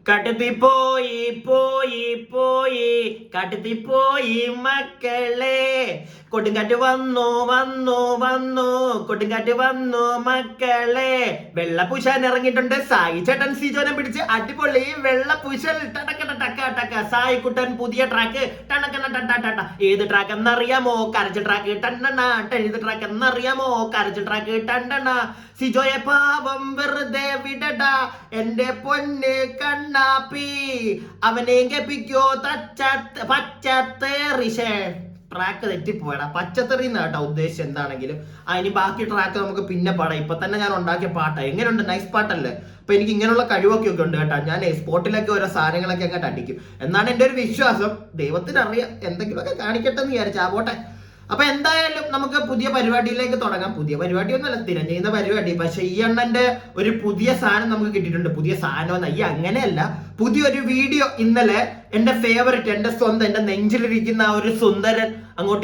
കാട്ടത്തി പോയി പോയി പോയി കാട്ടത്തി പോയി മക്കളെ കൊടുങ്കാറ്റ് വന്നു വന്നു വന്നു കൊടുങ്കാറ്റ് വന്നു മക്കളെ. വെള്ളപ്പൂശാൻ ഇറങ്ങിയിട്ടുണ്ട് സായി ചേട്ടൻ സിജോനെ പിടിച്ച് അടിപൊളി വെള്ളപ്പൂശൽ. സായി കുട്ടൻ പുതിയ ട്രാക്ക് ഏത് ട്രാക്ക് എന്നറിയാമോ? കരച്ച ട്രാക്ക് ടണ്ണ. ഏത് ട്രാക്ക് എന്നറിയാമോ? കരച്ച ട്രാക്ക് ടണ്ണ. സിജോയെ പാവം വെറുതെ വിടടാ എന്റെ പൊന്ന് കണ്ണാപ്പി, അവനെ കെപ്പിക്കോ പച്ചത്തേറിശേ. ട്രാക്ക് തെറ്റിപ്പോയടാ, പച്ചത്തെറി കേട്ടോ ഉദ്ദേശിച്ച്. എന്താണെങ്കിലും അതിന് ബാക്കി ട്രാക്ക് നമുക്ക് പിന്നെ പാടാം. ഇപ്പൊ തന്നെ ഞാൻ ഉണ്ടാക്കിയ പാട്ടാ. എങ്ങനെയുണ്ട്? നൈസ് പാട്ടല്ലേ? അപ്പൊ എനിക്ക് ഇങ്ങനെയുള്ള കഴിവൊക്കെ ഒക്കെ ഉണ്ട് കേട്ടോ. ഞാൻ സ്പോട്ടിലൊക്കെ ഓരോ സാധനങ്ങളൊക്കെ അങ്ങോട്ട് അടിക്കും എന്നാണ് എന്റെ ഒരു വിശ്വാസം. ദൈവത്തിനറിയാം, എന്തെങ്കിലുമൊക്കെ കാണിക്കട്ടെ എന്ന് വിചാരിച്ചാ പോട്ടെ. അപ്പൊ എന്തായാലും നമുക്ക് പുതിയ പരിപാടിയിലേക്ക് തുടങ്ങാം. പുതിയ പരിപാടിയൊന്നുമല്ല, സ്ഥിരം ചെയ്യുന്ന പരിപാടി. പക്ഷെ ഈ അണ്ണന്റെ ഒരു പുതിയ സാധനം നമുക്ക് കിട്ടിയിട്ടുണ്ട്. പുതിയ സാധനം ഈ അങ്ങനെയല്ല, പുതിയൊരു വീഡിയോ ഇന്നലെ എന്റെ ഫേവറേറ്റ്, എന്റെ സ്വന്തം, എന്റെ നെഞ്ചിലിരിക്കുന്ന ആ ഒരു സുന്ദരൻ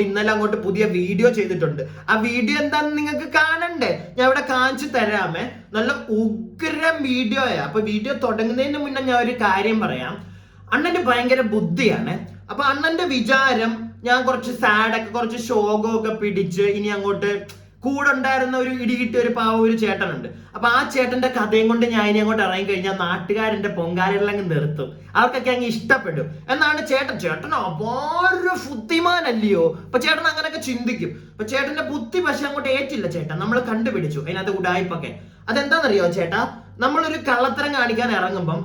ഇന്നലെ അങ്ങോട്ട് പുതിയ വീഡിയോ ചെയ്തിട്ടുണ്ട്. ആ വീഡിയോ എന്താന്ന് നിങ്ങൾക്ക് കാണണ്ടേ? ഞാൻ ഇവിടെ കാണിച്ചു തരാമേ. നല്ല ഉഗ്രം വീഡിയോയാ. അപ്പൊ വീഡിയോ തുടങ്ങുന്നതിന് മുന്നേ ഞാൻ ഒരു കാര്യം പറയാം. അണ്ണന് ഭയങ്കര ബുദ്ധിയാണ്. അപ്പൊ അണ്ണന്റെ വിചാരം ഞാൻ കുറച്ച് സാഡൊക്കെ കുറച്ച് ശോകമൊക്കെ പിടിച്ച് ഇനി അങ്ങോട്ട് കൂടെ ഉണ്ടായിരുന്ന ഒരു ഇടികിട്ടിയ ഒരു പാവ ഒരു ചേട്ടനുണ്ട്. അപ്പൊ ആ ചേട്ടന്റെ കഥയും കൊണ്ട് ഞാൻ ഇനി അങ്ങോട്ട് ഇറങ്ങി കഴിഞ്ഞാൽ നാട്ടുകാരന്റെ പൊങ്കാലകളങ്ങ് നിർത്തും, അവർക്കൊക്കെ അങ്ങ് ഇഷ്ടപ്പെടും എന്നാണ് ചേട്ടൻ അപാര ബുദ്ധിമാനല്ലയോ. അപ്പൊ ചേട്ടൻ അങ്ങനെയൊക്കെ ചിന്തിക്കും. അപ്പൊ ചേട്ടന്റെ ബുദ്ധി പക്ഷെ അങ്ങോട്ട് ഏറ്റില്ല ചേട്ടൻ. നമ്മൾ കണ്ടുപിടിച്ചു അതിനകത്ത് ഉടായ്പൊക്കെ. അതെന്താണെന്നറിയോ ചേട്ടാ? നമ്മളൊരു കള്ളത്തരം കാണിക്കാൻ ഇറങ്ങുമ്പം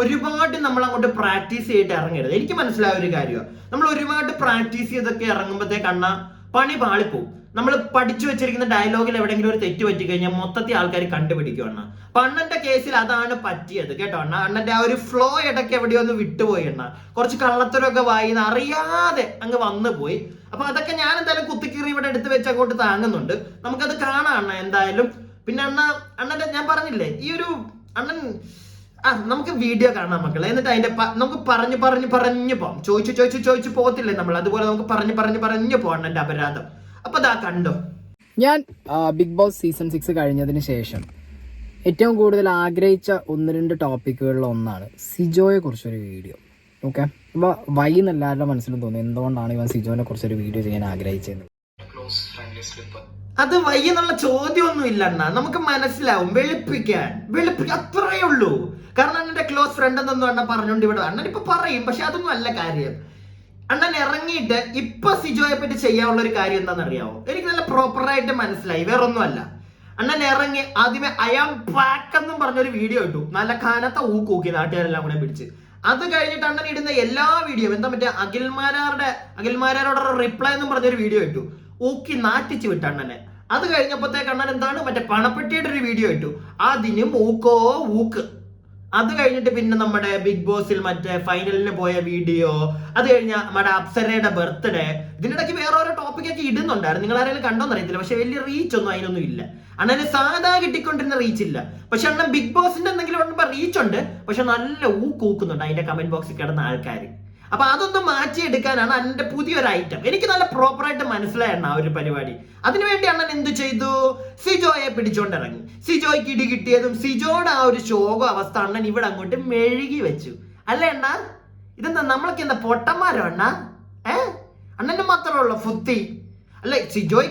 ഒരുപാട് നമ്മൾ അങ്ങോട്ട് പ്രാക്ടീസ് ചെയ്തിട്ട് ഇറങ്ങരുത്. എനിക്ക് മനസ്സിലായ ഒരു കാര്യമാണ്, നമ്മൾ ഒരുപാട് പ്രാക്ടീസ് ചെയ്തൊക്കെ ഇറങ്ങുമ്പോഴത്തേക്കണ്ണ പണി പാളിപ്പോവും. നമ്മൾ പഠിച്ചു വെച്ചിരിക്കുന്ന ഡയലോഗിൽ എവിടെയെങ്കിലും ഒരു തെറ്റ് പറ്റി കഴിഞ്ഞാൽ മൊത്തത്തിൽ ആൾക്കാർ കണ്ടുപിടിക്കും അണ്ണ. അപ്പൊ അണ്ണന്റെ കേസിൽ അതാണ് പറ്റിയത് കേട്ടോ. അണ്ണന്റെ ആ ഒരു ഫ്ലോ ഇടയ്ക്ക് എവിടെയോ ഒന്ന് വിട്ടുപോയി അണ്ണ. കുറച്ച് കള്ളത്തരമൊക്കെ വായിന്ന് അറിയാതെ അങ്ങ് വന്നു പോയി. അപ്പൊ അതൊക്കെ ഞാൻ എന്തായാലും കുത്തിക്കീറി ഇവിടെ എടുത്ത് വെച്ച് അങ്ങോട്ട് താങ്ങുന്നുണ്ട്. നമുക്കത് കാണാം അണ്ണ എന്തായാലും. പിന്നെ അണ്ണന്റെ ഞാൻ പറഞ്ഞില്ലേ ഈ ഒരു അണ്ണൻ നമുക്ക് വീഡിയോ കാണാം മക്കളെ. എന്നിട്ട് അതിന്റെ നമുക്ക് പറഞ്ഞു പോവാം. ചോദിച്ചു പോകത്തില്ലേ നമ്മൾ, അതുപോലെ നമുക്ക് പറഞ്ഞു പോവാം അണ്ണന്റെ അപരാധം. അപ്പൊ അതാ കണ്ടോ. ഞാൻ ബിഗ് ബോസ് സീസൺ 6 കഴിഞ്ഞതിന് ശേഷം ഏറ്റവും കൂടുതൽ ആഗ്രഹിച്ച 1-2 ടോപ്പിക്കുകളിൽ ഒന്നാണ് സിജോയെ കുറിച്ചൊരു വീഡിയോ. ഓക്കെ, അപ്പൊ വൈന്ന് എല്ലാവരുടെ മനസ്സിലും തോന്നി എന്തുകൊണ്ടാണ് ഇവൻ സിജോനെ കുറിച്ചൊരു വീഡിയോ ചെയ്യാൻ ആഗ്രഹിച്ചത്. അത് വയ്യെന്നുള്ള ചോദ്യമൊന്നും ഇല്ല അണ്ണ, നമുക്ക് മനസ്സിലാവും. വെളുപ്പിക്കാൻ അത്രയേ ഉള്ളൂ. കാരണം അണ്ണന്റെ ക്ലോസ് ഫ്രണ്ട് എന്നൊന്നും അണ്ണൻ പറഞ്ഞോണ്ട് ഇവിടെ അണ്ണൻ ഇപ്പൊ പറയും, പക്ഷെ അതൊന്നും അല്ല കാര്യം. അണ്ണൻ ഇറങ്ങിയിട്ട് ഇപ്പൊ സിജോയെ പറ്റി ചെയ്യാനുള്ള ഒരു കാര്യം എന്താണെന്നറിയാവോ? എനിക്ക് നല്ല പ്രോപ്പറായിട്ട് മനസ്സിലായി, വേറൊന്നും അല്ല. അണ്ണൻ ഇറങ്ങി ആദ്യമേ ഐ ആം ബാക്ക് എന്നും പറഞ്ഞൊരു വീഡിയോ ഇട്ടു. നല്ല കനത്ത ഊക്കി നാട്ടുകാരെല്ലാം കൂടെ പിടിച്ച്. അത് കഴിഞ്ഞിട്ട് അണ്ണൻ ഇടുന്ന എല്ലാ വീഡിയോ എന്താ മറ്റേ അഖിൽമാരോടെ റിപ്ലൈ എന്നും പറഞ്ഞൊരു വീഡിയോ ഇട്ടു. ഊക്കി നാട്ടിച്ച് വിട്ടു അണ്ണനെ. അത് കഴിഞ്ഞപ്പോഴത്തേക്ക് അണ്ണൻ എന്താണ് മറ്റേ പണപ്പെട്ടിയുടെ ഒരു വീഡിയോ ഇട്ടു. അതിന് ഊക്ക്. അത് കഴിഞ്ഞിട്ട് പിന്നെ നമ്മുടെ ബിഗ് ബോസിൽ മറ്റേ ഫൈനലിന് പോയ വീഡിയോ, അത് കഴിഞ്ഞ നമ്മുടെ അപ്സരയുടെ ബർത്ത്ഡേ, ഇതിനിടയ്ക്ക് വേറെ ഓരോ ടോപ്പിക്കൊക്കെ ഇടുന്നുണ്ടായിരുന്നു. നിങ്ങൾ ആരെങ്കിലും കണ്ടോന്ന് അറിയത്തില്ല, പക്ഷെ വലിയ റീച്ച് ഒന്നും അതിനൊന്നും ഇല്ല. അണ്ണന് സാധാ കിട്ടിക്കൊണ്ടിരുന്ന റീച്ച് ഇല്ല. പക്ഷെ അണ്ണൻ ബിഗ് ബോസിന്റെ എന്തെങ്കിലും റീച്ച് ഉണ്ട്, പക്ഷെ നല്ല ഊക്കുന്നുണ്ട് അതിന്റെ കമന്റ് ബോക്സിൽ കിടന്ന ആൾക്കാർ. അപ്പൊ അതൊന്നും മാറ്റിയെടുക്കാനാണ് അണ്ണന്റെ പുതിയൊരു ഐറ്റം. എനിക്ക് നല്ല പ്രോപ്പറായിട്ട് മനസ്സിലായിരുന്നു ആ ഒരു പരിപാടി. അതിനുവേണ്ടി അണ്ണൻ എന്ത് ചെയ്തു? സിജോയെ പിടിച്ചോണ്ടിറങ്ങി. സിജോയ്ക്ക് ഇടി കിട്ടിയതും സിജോയുടെ ആ ഒരു ശോക അവസ്ഥ അണ്ണൻ ഇവിടെ അങ്ങോട്ട് മെഴുകി വെച്ചു. അല്ലേ അണ്ണ? ഇതെന്താ നമ്മളൊക്കെ എന്താ പൊട്ടന്മാരോ അണ്ണ? അണ്ണന്റെ മാത്രമേ ഉള്ളൂ ഫുത്തി അല്ലെ? സിജോ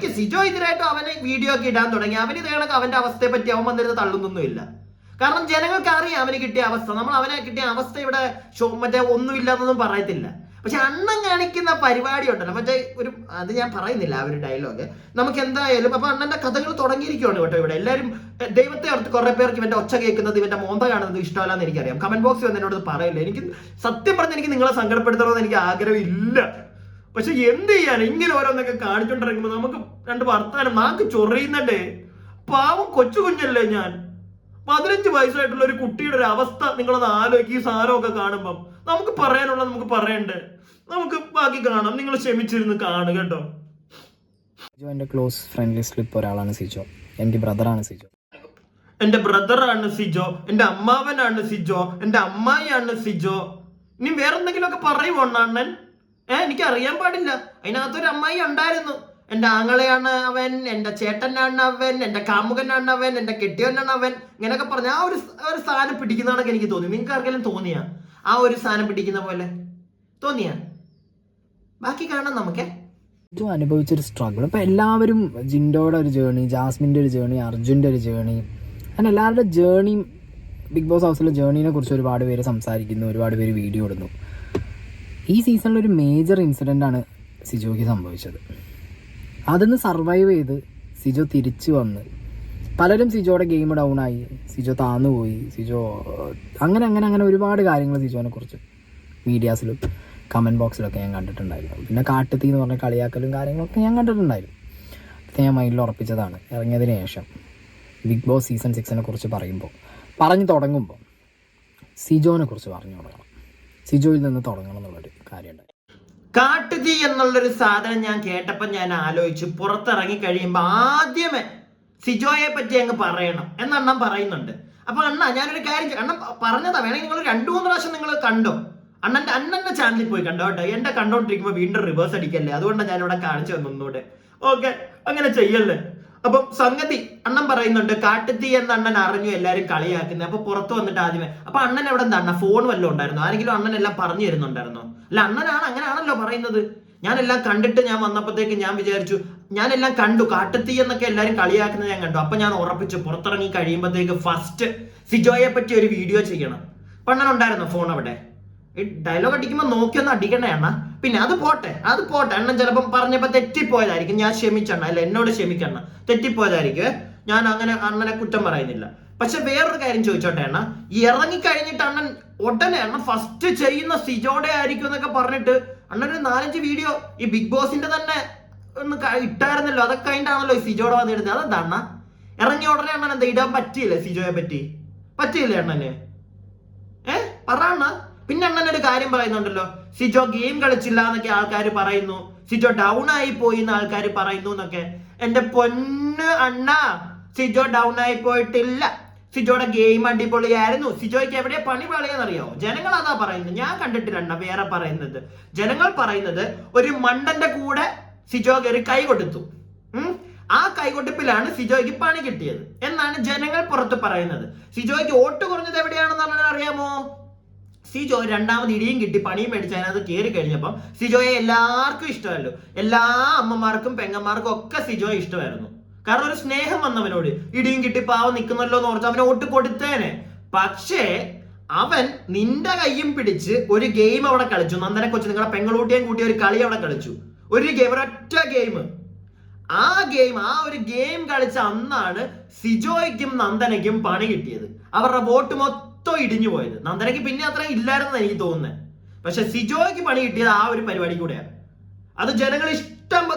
ഇതിനായിട്ടും അവനെ വീഡിയോ ഒക്കെ ഇടാൻ തുടങ്ങി. അവന് ഇതേണക്ക് അവന്റെ അവസ്ഥയെ പറ്റി അവൻ വന്നിരുന്ന് തള്ളുന്നൊന്നുമില്ല. കാരണം ജനങ്ങൾക്ക് അറിയാം അവന് കിട്ടിയ അവസ്ഥ. നമ്മൾ അവനെ കിട്ടിയ അവസ്ഥ ഇവിടെ മറ്റേ ഒന്നുമില്ലാന്നൊന്നും പറയത്തില്ല. പക്ഷെ അണ്ണൻ കാണിക്കുന്ന പരിപാടി ഉണ്ടല്ലോ മറ്റേ ഒരു, അത് ഞാൻ പറയുന്നില്ല ആ ഒരു ഡയലോഗ്. നമുക്ക് എന്തായാലും അപ്പൊ അണ്ണന്റെ കഥകൾ തുടങ്ങിയിരിക്കുകയാണ് കേട്ടോ ഇവിടെ. എല്ലാവരും ദൈവത്തെ ഓർത്ത് കുറെ പേർക്ക് ഇവന്റെ ഒച്ച കേൾക്കുന്നത് ഇവന്റെ മോന്ത കാണുന്നത് ഇഷ്ടമല്ലാന്ന് എനിക്കറിയാം. കമന്റ് ബോക്സിൽ വന്ന് എന്നോട് പറയില്ല. എനിക്ക് സത്യം പറഞ്ഞ് എനിക്ക് നിങ്ങളെ സങ്കടപ്പെടുത്തണമെന്ന് എനിക്ക് ആഗ്രഹമില്ല. പക്ഷെ എന്ത് ചെയ്യാൻ, ഇങ്ങനെ ഓരോന്നൊക്കെ കാണിച്ചോണ്ടിറങ്ങുമ്പോൾ നമുക്ക് രണ്ട് വർത്താനം നാക്ക് ചൊറിയുന്നുണ്ടേ. പാവം കൊച്ചു കുഞ്ഞല്ലേ ഞാൻ. 15 വയസ്സായിട്ടുള്ള ഒരു കുട്ടിയുടെ ഒരു അവസ്ഥ നിങ്ങളത് ആലോചിക്കുക. ഈ സാരമൊക്കെ കാണുമ്പം നമുക്ക് പറയാനുള്ളത് നമുക്ക് പറയണ്ടേ. നമുക്ക് ബാക്കി കാണാം. നിങ്ങൾ ക്ഷമിച്ചിരുന്ന് കാണുക കേട്ടോ. സിജോ എന്റെ ക്ലോസ് ഫ്രണ്ട് ലിസ്റ്റിൽ ഇപ്പോൾ ഒരാളാണ് സിജോ. എന്റെ ബ്രദറാണ് സിജോ. എന്റെ ബ്രദറാണ് സിജോ, എന്റെ അമ്മാവനാണ് സിജോ, എന്റെ അമ്മായിയാണ് സിജോ. ഇനി വേറെന്തെങ്കിലും ഒക്കെ പറയുമോ അണ്ണൻ? എനിക്ക് അറിയാൻ പാടില്ല. അതിനകത്തൊരു അമ്മായി ഉണ്ടായിരുന്നു. എന്റെ ആങ്ങളെയാണ് അവൻ, എന്റെ ചേട്ടനാണ് അവൻ, എന്റെ കാമുകനാണ് അവൻ, എന്റെ കെട്ടിയവനാണ് അവൻ, ഇങ്ങനെയൊക്കെ പറഞ്ഞ ആ ഒരു സാധനം പിടിക്കുന്നതാണൊക്കെ എനിക്ക് തോന്നി. നിങ്ങൾക്ക് ആർക്കെങ്കിലും തോന്നിയ ആ ഒരു സാധനം പിടിക്കുന്ന പോലെ തോന്നിയ? ബാക്കി കാണാം നമുക്ക്. സിജോ അനുഭവിച്ചൊരു സ്ട്രഗിൾ ഇപ്പം എല്ലാവരും ജിൻഡോയുടെ ഒരു ജേണി, ജാസ്മിൻ്റെ ഒരു ജേണി, അർജുൻ്റെ ഒരു ജേണി, അങ്ങനെ എല്ലാവരുടെ ജേണിയും ബിഗ് ബോസ് ഹൗസിലെ ജേണീനെ കുറിച്ച് ഒരുപാട് പേര് സംസാരിക്കുന്നു, ഒരുപാട് പേര് വീഡിയോ ഇടുന്നു. ഈ സീസണിലൊരു മേജർ ഇൻസിഡൻ്റാണ് സിജോയ്ക്ക് സംഭവിച്ചത്. അതിന്ന് സർവൈവ് ചെയ്ത് സിജോ തിരിച്ചു വന്ന് പലരും സിജോയുടെ ഗെയിം ഡൗണായി, സിജോ താന്നുപോയി, സിജോ അങ്ങനെ ഒരുപാട് കാര്യങ്ങൾ സിജോനെ കുറിച്ച് മീഡിയാസിലും കമൻറ്റ് ബോക്സിലൊക്കെ ഞാൻ കണ്ടിട്ടുണ്ടായിരുന്നു. പിന്നെ കാട്ടുതീ എന്ന് പറഞ്ഞ കളിയാക്കലും കാര്യങ്ങളൊക്കെ ഞാൻ കണ്ടിട്ടുണ്ടായിരുന്നു. അതൊക്കെ ഞാൻ മൈൻഡിൽ ഉറപ്പിച്ചതാണ്. ഇറങ്ങിയതിന് ശേഷം ബിഗ് ബോസ് സീസൺ 6 കുറിച്ച് പറഞ്ഞു തുടങ്ങുമ്പോൾ സിജോനെ കുറിച്ച് പറഞ്ഞു തുടങ്ങണം, സിജോയിൽ നിന്ന് തുടങ്ങണം എന്നുള്ളൊരു കാര്യമുണ്ട്. കാട്ടുതീ എന്നുള്ളൊരു സാധനം ഞാൻ കേട്ടപ്പോൾ ഞാൻ ആലോചിച്ചു, പുറത്തിറങ്ങി കഴിയുമ്പോൾ ആദ്യമേ സിജോയെ പറ്റി അങ്ങ് പറയണം എന്ന് അണ്ണൻ പറയുന്നുണ്ട്. അപ്പൊ അണ്ണ ഞാനൊരു കാര്യം അണ്ണൻ പറഞ്ഞതാ, വേണമെങ്കിൽ നിങ്ങൾ 2-3 പ്രാവശ്യം നിങ്ങൾ കണ്ടോ, അണ്ണന്റെ ചാനലിൽ പോയി കണ്ടോ കേട്ടോ. എന്റെ കണ്ടോണ്ടിരിക്കുമ്പോൾ വീണ്ടും റിവേഴ്സ് അടിക്കല്ലേ, അതുകൊണ്ടാണ് ഞാനിവിടെ കാണിച്ചു തന്നൂടെ. ഓക്കെ, അങ്ങനെ ചെയ്യല്ലേ. അപ്പം സംഗതി അണ്ണൻ പറയുന്നുണ്ട്, കാട്ടുതീ എന്ന് അണ്ണൻ അറിഞ്ഞു എല്ലാരും കളിയാക്കുന്നത്. അപ്പൊ പുറത്ത് വന്നിട്ട് ആദ്യമേ അപ്പൊ അണ്ണൻ എവിടെ എന്താ ഫോൺ വല്ലതും ഉണ്ടായിരുന്നു? ആരെങ്കിലും അണ്ണൻ എല്ലാം പറഞ്ഞു തരുന്നുണ്ടായിരുന്നോ? അല്ല, അണ്ണനാണ് അങ്ങനെയാണല്ലോ പറയുന്നത്. ഞാനെല്ലാം കണ്ടിട്ട് ഞാൻ വന്നപ്പോഴത്തേക്ക് ഞാൻ വിചാരിച്ചു, ഞാനെല്ലാം കണ്ടു, കാട്ടുതീ എന്നൊക്കെ എല്ലാരും കളിയാക്കുന്നത് ഞാൻ കണ്ടു. അപ്പൊ ഞാൻ ഉറപ്പിച്ചു പുറത്തിറങ്ങി കഴിയുമ്പോഴത്തേക്ക് ഫസ്റ്റ് സിജോയെ പറ്റി ഒരു വീഡിയോ ചെയ്യണം. അപ്പൊ അണ്ണൻ ഉണ്ടായിരുന്നോ ഫോൺ അവിടെ? ഈ ഡയലോഗ് അടിക്കുമ്പോൾ നോക്കിയൊന്ന് അടിക്കണേ അണ്ണ. പിന്നെ അത് പോട്ടെ അണ്ണൻ ചിലപ്പം പറഞ്ഞപ്പോ തെറ്റിപ്പോയതായിരിക്കും, ഞാൻ ക്ഷമിച്ചണ്ണ, അല്ല എന്നോട് ക്ഷമിക്കണ്ണ, തെറ്റിപ്പോയതായിരിക്കും. ഞാൻ അങ്ങനെ അണ്ണനെ കുറ്റം പറയുന്നില്ല. പക്ഷെ വേറൊരു കാര്യം ചോദിച്ചോട്ടെ അണ്ണ, ഇറങ്ങിക്കഴിഞ്ഞിട്ട് അണ്ണൻ ഉടനെ അണ്ണൻ ഫസ്റ്റ് ചെയ്യുന്ന സിജോടെ ആയിരിക്കും എന്നൊക്കെ പറഞ്ഞിട്ട് അണ്ണൻ ഒരു 4-5 വീഡിയോ ഈ ബിഗ് ബോസിന്റെ തന്നെ ഒന്ന് ഇട്ടായിരുന്നല്ലോ. അതൊക്കെ കഴിഞ്ഞിട്ടാണല്ലോ ഈ സിജോടെ വന്നിടുന്നത്. അതെന്താ അണ്ണ ഇറങ്ങിയ ഉടനെ അണ്ണൻ എന്താ ഇടാൻ പറ്റിയില്ലേ? സിജോയെ പറ്റി പറ്റിയില്ലേ അണ്ണന്? പറ അണ്ണ. പിന്നെ അണ്ണൻ ഒരു കാര്യം പറയുന്നുണ്ടല്ലോ, സിജോ ഗെയിം കളിച്ചില്ല എന്നൊക്കെ ആൾക്കാർ പറയുന്നു, സിജോ ഡൗൺ ആയി പോയി എന്ന് ആൾക്കാർ പറയുന്നു എന്നൊക്കെ. എന്റെ പൊന്ന് അണ്ണ, സിജോ ഡൗൺ ആയി പോയിട്ടില്ല. സിജോയുടെ ഗെയിം അടിപൊളിയായിരുന്നു. സിജോയ്ക്ക് എവിടെ പണി പാളിയെന്നറിയോ? ജനങ്ങൾ അതാ പറയുന്നത്, ഞാൻ കണ്ടിട്ടില്ല വേറെ പറയുന്നത്. ജനങ്ങൾ പറയുന്നത് ഒരു മണ്ടന്റെ കൂടെ സിജോ കയറി കൈ കൊടുത്തു, ആ കൈകൊടുപ്പിലാണ് സിജോയ്ക്ക് പണി കിട്ടിയത് എന്നാണ് ജനങ്ങൾ പുറത്ത് പറയുന്നത്. സിജോയ്ക്ക് വോട്ട് കുറഞ്ഞത് എവിടെയാണെന്ന് അറിയാമോ? സിജോ 2ാമത് ഇടിയും കിട്ടി പണിയും മേടിച്ച് അതിനകത്ത് കയറി കഴിഞ്ഞപ്പം സിജോയെ എല്ലാവർക്കും ഇഷ്ടമല്ലോ. എല്ലാ അമ്മമാർക്കും പെങ്ങന്മാർക്കും ഒക്കെ സിജോയെ ഇഷ്ടമായിരുന്നു. കാരണം ഒരു സ്നേഹം വന്നവനോട്, ഇടിയും കിട്ടി പാവം നിൽക്കുന്നല്ലോ എന്ന് ഓർത്ത് അവനെ വോട്ട് കൊടുത്തേനെ. പക്ഷേ അവൻ നിന്റെ കയ്യും പിടിച്ച് ഒരു ഗെയിം അവിടെ കളിച്ചു. നന്ദനെ കൊച്ചു നിങ്ങളുടെ പെങ്ങളൂട്ടിയും കൂട്ടി ഒരു കളി അവിടെ കളിച്ചു. ഒരു ഗെയിം, ഒരൊറ്റ ഗെയിം. ആ ഒരു ഗെയിം കളിച്ച അന്നാണ് സിജോയ്ക്കും നന്ദനയ്ക്കും പണി കിട്ടിയത്. അവരുടെ വോട്ട് മൊത്തം ഇടിഞ്ഞു പോയത്. നന്ദനയ്ക്ക് പിന്നെ അത്ര ഇല്ലായിരുന്നു എനിക്ക് തോന്നുന്നത്. പക്ഷെ സിജോയ്ക്ക് പണി കിട്ടിയത് ആ ഒരു പരിപാടി കൂടെയാണ്. അത് ജനങ്ങൾ ഇഷ്ടം.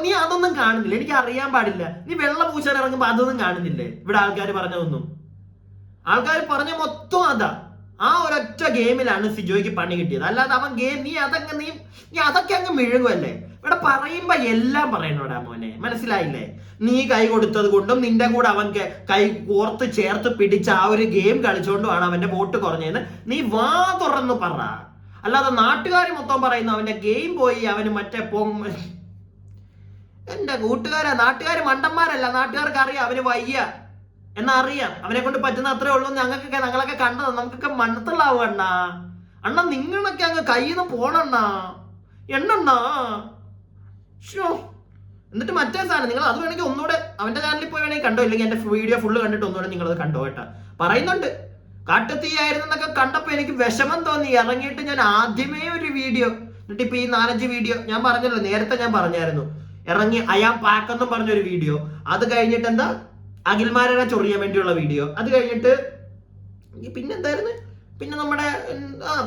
നീ അതൊന്നും കാണുന്നില്ല, എനിക്ക് അറിയാൻ പാടില്ല. നീ വെള്ള പൂശാൻ ഇറങ്ങുമ്പോ അതൊന്നും കാണുന്നില്ലേ? ഇവിടെ ആൾക്കാർ പറഞ്ഞതൊന്നും, ആൾക്കാർ പറഞ്ഞ മൊത്തം അതാ. ആ ഒരൊറ്റ ഗെയിമിലാണ് സിജോയ്ക്ക് പണി കിട്ടിയത്. അല്ലാതെ അവൻ ഗെയിം നീ അതൊക്കെ അങ്ങ് മിഴുകുമല്ലേ? ഇവിടെ പറയുമ്പോ എല്ലാം പറയണോടാ മോനെ, മനസ്സിലായില്ലേ? നീ കൈ കൊടുത്തത് കൊണ്ടും നിന്റെ കൂടെ അവൻ കൈ കോർത്ത് ചേർത്ത് പിടിച്ച് ആ ഒരു ഗെയിം കളിച്ചുകൊണ്ടുമാണ് അവന്റെ വോട്ട് കുറഞ്ഞതെന്ന് നീ വാ തുറന്ന് പറ. അല്ലാതെ നാട്ടുകാർ മൊത്തം പറയുന്നു അവന്റെ ഗെയിം പോയി, അവന് മറ്റേ എന്റെ കൂട്ടുകാരാ, നാട്ടുകാർ മണ്ടന്മാരല്ല. നാട്ടുകാർക്ക് അറിയാം അവന് വയ്യ എന്നറിയാം, അവനെ കൊണ്ട് പറ്റുന്ന അത്രേ ഉള്ളൂ. ഞങ്ങളൊക്കെ കണ്ടത്, നമുക്കൊക്കെ മനസ്സിലാവും അണ്ണാ. അണ്ണ നിങ്ങളൊക്കെ അങ്ങ് കയ്യിൽ നിന്ന് പോണണ്ണാ എണ്ണണ്ണാ. എന്നിട്ട് മറ്റേ സാധനം നിങ്ങൾ അത് വേണമെങ്കിൽ ഒന്നുകൂടെ അവന്റെ ചാനലിൽ പോയി വേണമെങ്കിൽ കണ്ടോ, ഇല്ലെങ്കിൽ എന്റെ വീഡിയോ ഫുള്ള് കണ്ടിട്ട് ഒന്നുകൂടെ നിങ്ങളത് കണ്ടോ കേട്ടാ. പറയുന്നുണ്ട് കാട്ടുതീയായിരുന്നു എന്നൊക്കെ കണ്ടപ്പോ എനിക്ക് വിഷമം തോന്നി. ഇറങ്ങിയിട്ട് ഞാൻ ആദ്യമേ ഒരു വീഡിയോ, എന്നിട്ട് ഇപ്പൊ ഈ 4-5 വീഡിയോ ഞാൻ പറഞ്ഞല്ലോ, നേരത്തെ ഞാൻ പറഞ്ഞായിരുന്നു. ഇറങ്ങി അയാം പാക്കെന്നും പറഞ്ഞൊരു വീഡിയോ, അത് കഴിഞ്ഞിട്ട് എന്താ അഖിൽമാരെ ചൊറിയാൻ വേണ്ടിയുള്ള വീഡിയോ, അത് കഴിഞ്ഞിട്ട് പിന്നെന്തായിരുന്നു, പിന്നെ നമ്മുടെ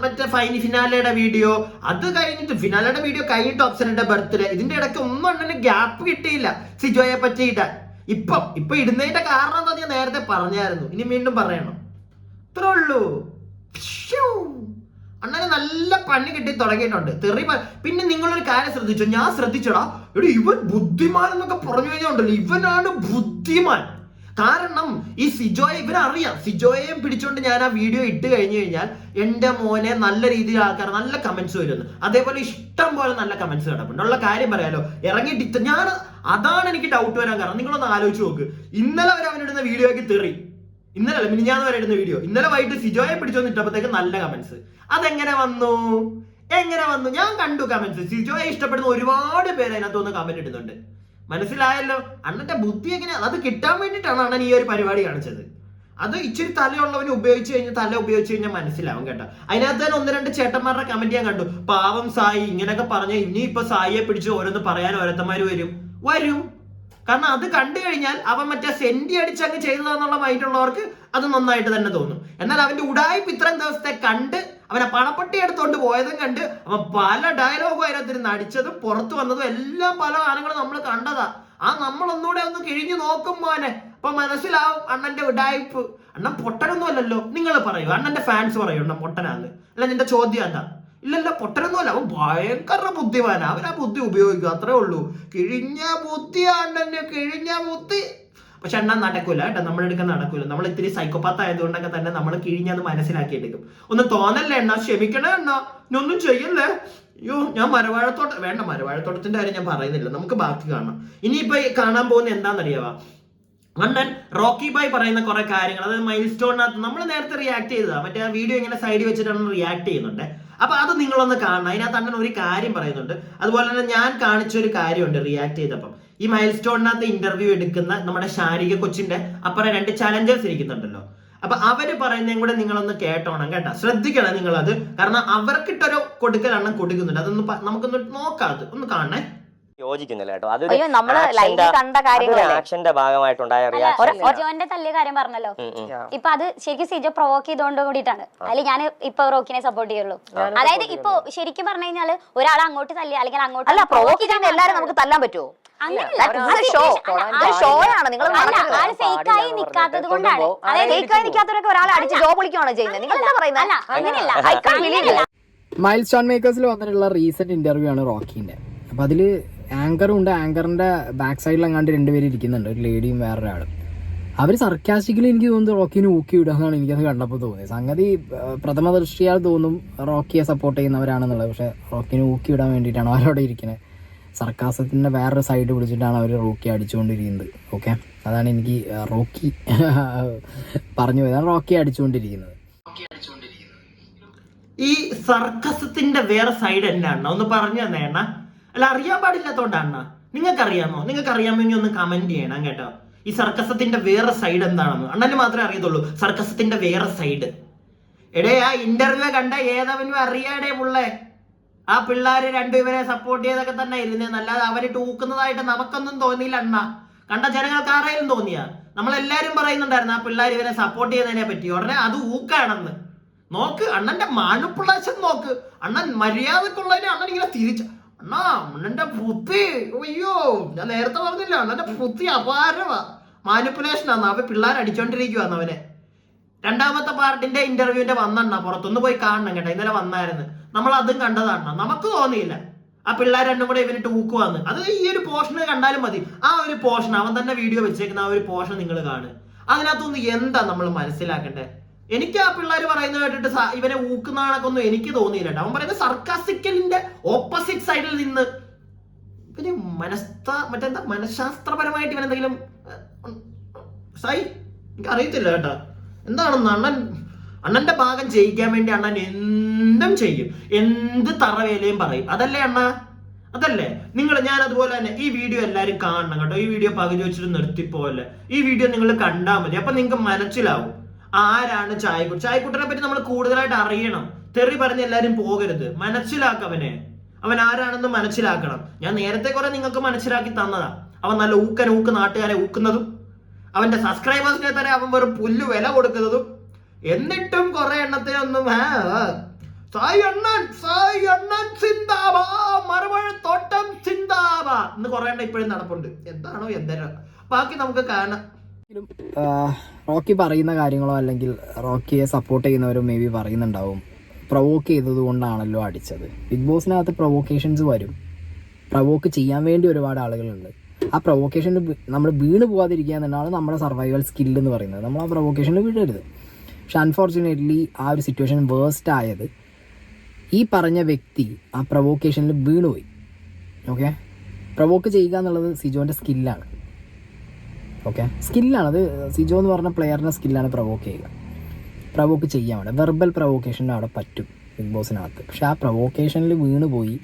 മറ്റേ ഫിനാലയുടെ വീഡിയോ, അത് കഴിഞ്ഞിട്ട് ഫിനാലയുടെ വീഡിയോ കഴിഞ്ഞിട്ട് ഓപ്ഷന്റെ ബർത്ത്ഡേ. ഇതിന്റെ ഇടയ്ക്ക് ഒന്നും അണ്ണന് ഗ്യാപ്പ് കിട്ടിയില്ല സിജോയെ പറ്റി ഇടാൻ. ഇപ്പൊ ഇടുന്നതിന്റെ കാരണം എന്താ ഞാൻ നേരത്തെ പറഞ്ഞായിരുന്നു, ഇനി വീണ്ടും പറയണം. ഇത്രേ ഉള്ളൂ. അണ്ണന് നല്ല പണി കിട്ടി തുടങ്ങിയിട്ടുണ്ട്. പിന്നെ നിങ്ങളൊരു കാര്യം ശ്രദ്ധിച്ചോ? ഞാൻ ശ്രദ്ധിച്ചോടാ, എടാ ഇവൻ ബുദ്ധിമാൻ എന്നൊക്കെ പറഞ്ഞു കഴിഞ്ഞാൽ ഉണ്ടല്ലോ, ഇവനാണ് ബുദ്ധിമാൻ. കാരണം ഈ സിജോയെ ഇവരറിയാം, സിജോയെയും പിടിച്ചോണ്ട് ഞാൻ ആ വീഡിയോ ഇട്ട് കഴിഞ്ഞു കഴിഞ്ഞാൽ എന്റെ മോനെ നല്ല രീതിയിൽ ആൾക്കാർ നല്ല കമന്റ്സ് വരുന്നു. അതേപോലെ ഇഷ്ടം പോലെ നല്ല കമന്റ്സ് കിടപ്പുണ്ട്. ഉള്ള കാര്യം പറയാലോ, ഇറങ്ങിയിട്ട് ഞാൻ അതാണ് എനിക്ക് ഡൗട്ട് വരാൻ കാരണം. നിങ്ങളൊന്ന് ആലോചിച്ച് നോക്ക്, ഇന്നലെ വരെ അവനിടുന്ന വീഡിയോയ്ക്ക് തെറി, ഇന്നലെ അല്ല മിനിഞ്ഞാന്ന് വരെ ഇടുന്ന വീഡിയോ, ഇന്നലെ വൈകിട്ട് സിജോയെ പിടിച്ചോന്ന് ഇട്ടപ്പോഴത്തേക്ക് നല്ല കമന്റ്സ്. അതെങ്ങനെ വന്നു? ഞാൻ കണ്ടു കമന്റ്സ്. സിജോയെ ഇഷ്ടപ്പെടുന്ന ഒരുപാട് പേര് അതിനകത്തൊന്ന് കമന്റ് ഇടുന്നുണ്ട്. മനസ്സിലായല്ലോ അണ്ണന്റെ ബുദ്ധി എങ്ങനെ, അത് കിട്ടാൻ വേണ്ടിയിട്ടാണ് അണ്ണൻ ഈ ഒരു പരിപാടി കാണിച്ചത്. അത് ഇച്ചിരി തലയുള്ളവന് ഉപയോഗിച്ച് കഴിഞ്ഞാൽ മനസ്സിലാവും കേട്ടോ. അതിനകത്ത് തന്നെ 1-2 ചേട്ടന്മാരുടെ കമന്റ് ഞാൻ കണ്ടു. പാവം സായി ഇങ്ങനെയൊക്കെ പറഞ്ഞ ഇനിയിപ്പൊ സായിയെ പിടിച്ച് ഓരോന്ന് പറയാൻ ഓരോരുത്തന്മാര് വരും. കാരണം അത് കണ്ടു കഴിഞ്ഞാൽ അവൻ മറ്റേ സെന്റി അടിച്ച് അങ്ങ് ചെയ്തതാന്നുള്ള മൈൻഡുള്ളവർക്ക് അത് നന്നായിട്ട് തന്നെ തോന്നും. എന്നാൽ അവന്റെ ഉടായ്പ ഇത്രയും ദിവസത്തെ കണ്ട് അവനെ പണപ്പെട്ടി എടുത്തോണ്ട് പോയതും കണ്ട് അവൻ പല ഡയലോഗും അതിനകത്തിരുന്ന് അടിച്ചതും പുറത്തു വന്നതും എല്ലാം പല ആളുകളും നമ്മൾ കണ്ടതാ. നമ്മളൊന്നുകൂടെ ഒന്ന് കിഴിഞ്ഞു നോക്കും മോനെ, അപ്പൊ മനസ്സിലാവും അണ്ണന്റെ ഉടായ്പ്. അണ്ണൻ പൊട്ടനൊന്നും അല്ലല്ലോ. നിങ്ങൾ പറയൂ, അണ്ണന്റെ ഫാൻസ് പറയൂ അണ്ണൻ പൊട്ടനാന്ന്. അല്ല നിന്റെ ചോദ്യം എന്താ? ഇല്ലല്ലോ, പൊട്ടനൊന്നും അല്ല, അവൻ ഭയങ്കര ബുദ്ധിമാനാ. അവൻ ആ ബുദ്ധി ഉപയോഗിക്കും, അത്രേ ഉള്ളൂ. കിഴിഞ്ഞ ബുദ്ധി. പക്ഷെ അണ്ണൻ നടക്കൂല കേട്ടോ, നമ്മുടെ അടുക്കാൻ നടക്കൂല. നമ്മൾ ഇത്തിരി സൈക്കോപാത്ത് ആയതുകൊണ്ടൊക്കെ തന്നെ നമ്മൾ കിഴിഞ്ഞത് മനസ്സിലാക്കി എടുക്കും. ഒന്ന് തോന്നല്ലേ അണ്ണ, ക്ഷമിക്കണേ അണ്ണ, ഇനൊന്നും ചെയ്യല്ലേ. അയ്യോ, ഞാൻ മരവാഴത്തോട്ടത്തിന്റെ കാര്യം ഞാൻ പറയുന്നില്ല, നമുക്ക് ബാക്കി കാണാം. ഇനിയിപ്പോ കാണാൻ പോകുന്ന എന്താണെന്നറിയാവാ, അണ്ണൻ റോക്കി ബായ് പറയുന്ന കുറെ കാര്യങ്ങൾ, അതായത് മൈൽ സ്റ്റോണിനകത്ത് നമ്മൾ നേരത്തെ റിയാക്ട് ചെയ്തതാ. മറ്റേ ആ വീഡിയോ ഇങ്ങനെ സൈഡിൽ വെച്ചിട്ടാണ് റിയാക്ട് ചെയ്യുന്നുണ്ട്. അപ്പൊ അത് നിങ്ങളൊന്ന് കാണണം. അതിനകത്ത് അണ്ണൻ ഒരു കാര്യം പറയുന്നുണ്ട്. അതുപോലെ തന്നെ ഞാൻ കാണിച്ച ഒരു കാര്യമുണ്ട് റിയാക്ട് ചെയ്തപ്പം. ഈ മൈൽ സ്റ്റോണിനകത്ത് ഇന്റർവ്യൂ എടുക്കുന്ന നമ്മുടെ ശാരിക കൊച്ചിന്റെ അപ്പുറം 2 ചലഞ്ചേഴ്സ് ഇരിക്കുന്നുണ്ടല്ലോ. അപ്പൊ അവര് പറയുന്നതും കൂടെ നിങ്ങളൊന്ന് കേട്ടോണം കേട്ടോ, ശ്രദ്ധിക്കണം നിങ്ങളത്. കാരണം അവർക്കിട്ടൊരു കൊടുക്കലാണ് കൊടുക്കുന്നുണ്ട്. അതൊന്ന് നമുക്കൊന്ന് നോക്കാം, അത് ഒന്ന് കാണണേ. യോജിക്കുന്നില്ല കേട്ടോ. അതൊരു ആക്ഷന്റെ ഭാഗമായിട്ടുണ്ടായ റിയാക്ഷൻ തല്ലിയ കാര്യം പറഞ്ഞല്ലോ. ഇപ്പൊ അത് ശരിക്കും സിജോ പ്രൊവോക്ക് ചെയ്തോണ്ട് കൂടിയിട്ടാണ്. അതിൽ ഞാൻ ഇപ്പൊ റോക്കിനെ സപ്പോർട്ട് ചെയ്യുള്ളൂ. അതായത് ഇപ്പൊ ശരിക്കും പറഞ്ഞു കഴിഞ്ഞാല് ഒരാളെ അങ്ങോട്ട് തല്ലി അല്ലെങ്കിൽ അങ്ങോട്ട് അല്ല, പ്രൊവോക്ക് ചെയ്താൽ എല്ലാരും നമുക്ക് തല്ലാൻ പറ്റുമോ? ഫേക്കായി നിക്കാത്തത് കൊണ്ടാണ്. ഫേക്കായി നിൽക്കാത്തവരൊക്കെ ഒരാളെ അടിച്ച് ജോ പൊളിക്കുകയാണോ ചെയ്യുന്നത്? നിങ്ങൾ എന്താ പറയുന്നത്? അങ്ങനെയല്ല. മൈൽ സ്റ്റോൺ മേക്കേഴ്സിൽ വന്നിട്ടുള്ള റീസെന്റ് ഇന്റർവ്യൂ ആണ് റോക്കിന്റെ. അപ്പൊ അതില് ആങ്കറും ഉണ്ട്, ആങ്കറിന്റെ ബാക്ക് സൈഡിൽ എങ്ങാണ്ട് 2 പേര് ഇരിക്കുന്നുണ്ട്, ഒരു ലേഡിയും വേറൊരാളും. അവർ സർക്കാസ്റ്റിക്കലി എനിക്ക് തോന്നുന്നു റോക്കിനെ ഊക്കി വിടുകയെന്നാണ് എനിക്കത് കണ്ടപ്പോൾ തോന്നിയത്. സംഗതി പ്രഥമ ദൃഷ്ടിയാൽ തോന്നും റോക്കിയെ സപ്പോർട്ട് ചെയ്യുന്നവരാണെന്നുള്ളത്. പക്ഷെ റോക്കിനെ ഊക്കി വിടാൻ വേണ്ടിയിട്ടാണ് അവരവിടെ ഇരിക്കുന്നത്. സർക്കാസത്തിന്റെ വേറൊരു സൈഡ് പിടിച്ചിട്ടാണ് അവർ റോക്കി അടിച്ചുകൊണ്ടിരിക്കുന്നത്. ഓക്കെ, അതാണ് എനിക്ക് റോക്കി പറഞ്ഞു പോയതാണ് റോക്കി അടിച്ചുകൊണ്ടിരിക്കുന്നത്. ഈ സർക്കസത്തിന്റെ വേറെ സൈഡ് എന്നാണ് ഒന്ന് പറഞ്ഞു തന്നെ അണ്ണ. അല്ല, അറിയാൻ പാടില്ലാത്തോണ്ടാണ്. നിങ്ങൾക്ക് അറിയാമോ? നിങ്ങൾക്ക് അറിയാമെങ്കിൽ ഒന്ന് കമന്റ് ചെയ്യണം കേട്ടോ. ഈ സർക്കസത്തിന്റെ വേറെ സൈഡ് എന്താണെന്ന് അണ്ണന് മാത്രമേ അറിയത്തുള്ളൂ. സർക്കസത്തിന്റെ വേറെ സൈഡ്. എടേ, ആ ഇന്റർവ്യൂ കണ്ട ഏതവനും അറിയാടേ പുള്ളേ. ആ പിള്ളേര് 2 ഇവരെ സപ്പോർട്ട് ചെയ്തൊക്കെ തന്നെ ഇരുന്നേന്ന്, അല്ലാതെ അവര് ടൂക്കുന്നതായിട്ട് നമുക്കൊന്നും തോന്നിയില്ല അണ്ണ. കണ്ട ജനങ്ങൾക്ക് ആരെയും തോന്നിയാ? നമ്മളെല്ലാരും പറയുന്നുണ്ടായിരുന്നു ആ പിള്ളേർ ഇവരെ സപ്പോർട്ട് ചെയ്യുന്നതിനെ പറ്റി. ഉടനെ അത് ഊക്കാണെന്ന്. നോക്ക് അണ്ണന്റെ മാനുപ്പുളേഷൻ നോക്ക്. അണ്ണൻ മര്യാദക്കുള്ളതിനെ അണ്ണൻ ഇങ്ങനെ തിരിച്ച അണ്ണന്റെ ബുദ്ധി. അയ്യോ, ഞാൻ നേരത്തെ പറഞ്ഞില്ല, അണ്ണന്റെ ബുദ്ധി അപാരമാ. മാനിപ്പുലേഷനാന്ന്. അവ പിള്ളേർ അടിച്ചോണ്ടിരിക്കുവാന്ന് അവനെ. 2ാമത്തെ പാർട്ടിന്റെ ഇന്റർവ്യൂവിന്റെ വന്നെണ്ണ, പുറത്തൊന്ന് പോയി കാണണം കേട്ടോ. ഇന്നലെ വന്നായിരുന്നു, നമ്മൾ അതും കണ്ടതാണ്. നമുക്ക് തോന്നിയില്ല ആ പിള്ളേർ 2 കൂടെ ഇവന് ടൂക്കുവാന്ന്. അത് ഈ ഒരു പോർഷന് കണ്ടാലും മതി. ആ ഒരു പോർഷൻ അവൻ തന്നെ വീഡിയോ വെച്ചേക്കുന്ന ആ ഒരു പോർഷൻ നിങ്ങൾ കാണുക. അതിനകത്തൊന്ന് എന്താ നമ്മൾ മനസ്സിലാക്കണ്ടേ? എനിക്ക് ആ പിള്ളേർ പറയുന്നത് കേട്ടിട്ട് ഇവനെ ഊക്കുന്നതാണൊക്കൊന്നും എനിക്ക് തോന്നിയില്ല. അവൻ പറയുന്നത് സർക്കാസ്റ്റിക്കലിന്റെ ഓപ്പോസിറ്റ് സൈഡിൽ നിന്ന് പിന്നെ മറ്റെന്താ മനഃശാസ്ത്രപരമായിട്ട് ഇവൻ എന്തെങ്കിലും എനിക്ക് അറിയത്തില്ല കേട്ടോ എന്താണെന്ന്. അണ്ണന്റെ ഭാഗം ജയിക്കാൻ വേണ്ടി അണ്ണൻ എന്തും ചെയ്യും, എന്ത് തറവേലയും പറയും. അതല്ലേ അണ്ണ? അതല്ലേ ഞാൻ അതുപോലെ തന്നെ ഈ വീഡിയോ എല്ലാവരും കാണണം കേട്ടോ. ഈ വീഡിയോ പകുതി വെച്ചിട്ട് നിർത്തിപ്പോലെ. ഈ വീഡിയോ നിങ്ങൾ കണ്ടാൽ മതി. അപ്പൊ നിങ്ങൾക്ക് മനസ്സിലാവും ആരാണ് ചായക്കുട്ടനെ പറ്റി നമ്മൾ കൂടുതലായിട്ട് അറിയണം. തെറി പറഞ്ഞ് എല്ലാരും പോകരുത്. മനസ്സിലാക്കവനെ, അവൻ ആരാണെന്ന് മനസ്സിലാക്കണം. ഞാൻ നേരത്തെ കുറെ നിങ്ങൾക്ക് മനസ്സിലാക്കി തന്നതാ. അവൻ നല്ല ഊക്ക് നാട്ടുകാരെ ഊക്കുന്നതും അവന്റെ സബ്സ്ക്രൈബേഴ്സിനെ തന്നെ അവൻ വെറും പുല്ല് വില കൊടുക്കുന്നതും. എന്നിട്ടും കുറെ എണ്ണത്തെ ഒന്നും സായി അണ്ണൻ സിന്ദാബാ, മരവാഴത്തോട്ടം സിന്ദാബാ എന്ന് കുറെ എണ്ണം ഇപ്പോഴും നടപ്പുണ്ട്. എന്താണോ എന്തര, ബാക്കി നമുക്ക് കാണാം. റോക്കി പറയുന്ന കാര്യങ്ങളോ അല്ലെങ്കിൽ റോക്കിയെ സപ്പോർട്ട് ചെയ്യുന്നവരോ മേ ബി പറയുന്നുണ്ടാവും പ്രൊവോക്ക് ചെയ്തത് കൊണ്ടാണല്ലോ അടിച്ചത്. ബിഗ് ബോസിനകത്ത് പ്രൊവോക്കേഷൻസ് വരും. പ്രൊവോക്ക് ചെയ്യാൻ വേണ്ടി ഒരുപാട് ആളുകളുണ്ട്. ആ പ്രൊവോക്കേഷനിൽ നമ്മൾ വീണ് പോകാതിരിക്കുക എന്നാണ് നമ്മുടെ സർവൈവൽ സ്കില്ല് എന്ന് പറയുന്നത്. നമ്മൾ ആ പ്രൊവോക്കേഷനിൽ വീഴരുത്. പക്ഷെ അൺഫോർച്ചുനേറ്റ്ലി ആ ഒരു സിറ്റുവേഷൻ വേഴ്സ്റ്റ് ആയത് ഈ പറഞ്ഞ വ്യക്തി ആ പ്രൊവോക്കേഷനിൽ വീണുപോയി. ഓക്കെ, പ്രൊവോക്ക് ചെയ്യുക എന്നുള്ളത് സിജോൻ്റെ സ്കില്ലാണ്. ഓക്കെ, സ്കില്ലാണ് അത്. സിജോ എന്ന് പറഞ്ഞ പ്ലെയറിൻ്റെ സ്കില്ലാണ് പ്രൊവോക്ക് ചെയ്യുക, പ്രൊവോക്ക് ചെയ്യാൻ വേണ്ട. വെർബൽ പ്രൊവോക്കേഷന് അവിടെ പറ്റും ബിഗ് ബോസിനകത്ത്. പക്ഷെ ആ പ്രൊവോക്കേഷനിൽ വീണ് പോയി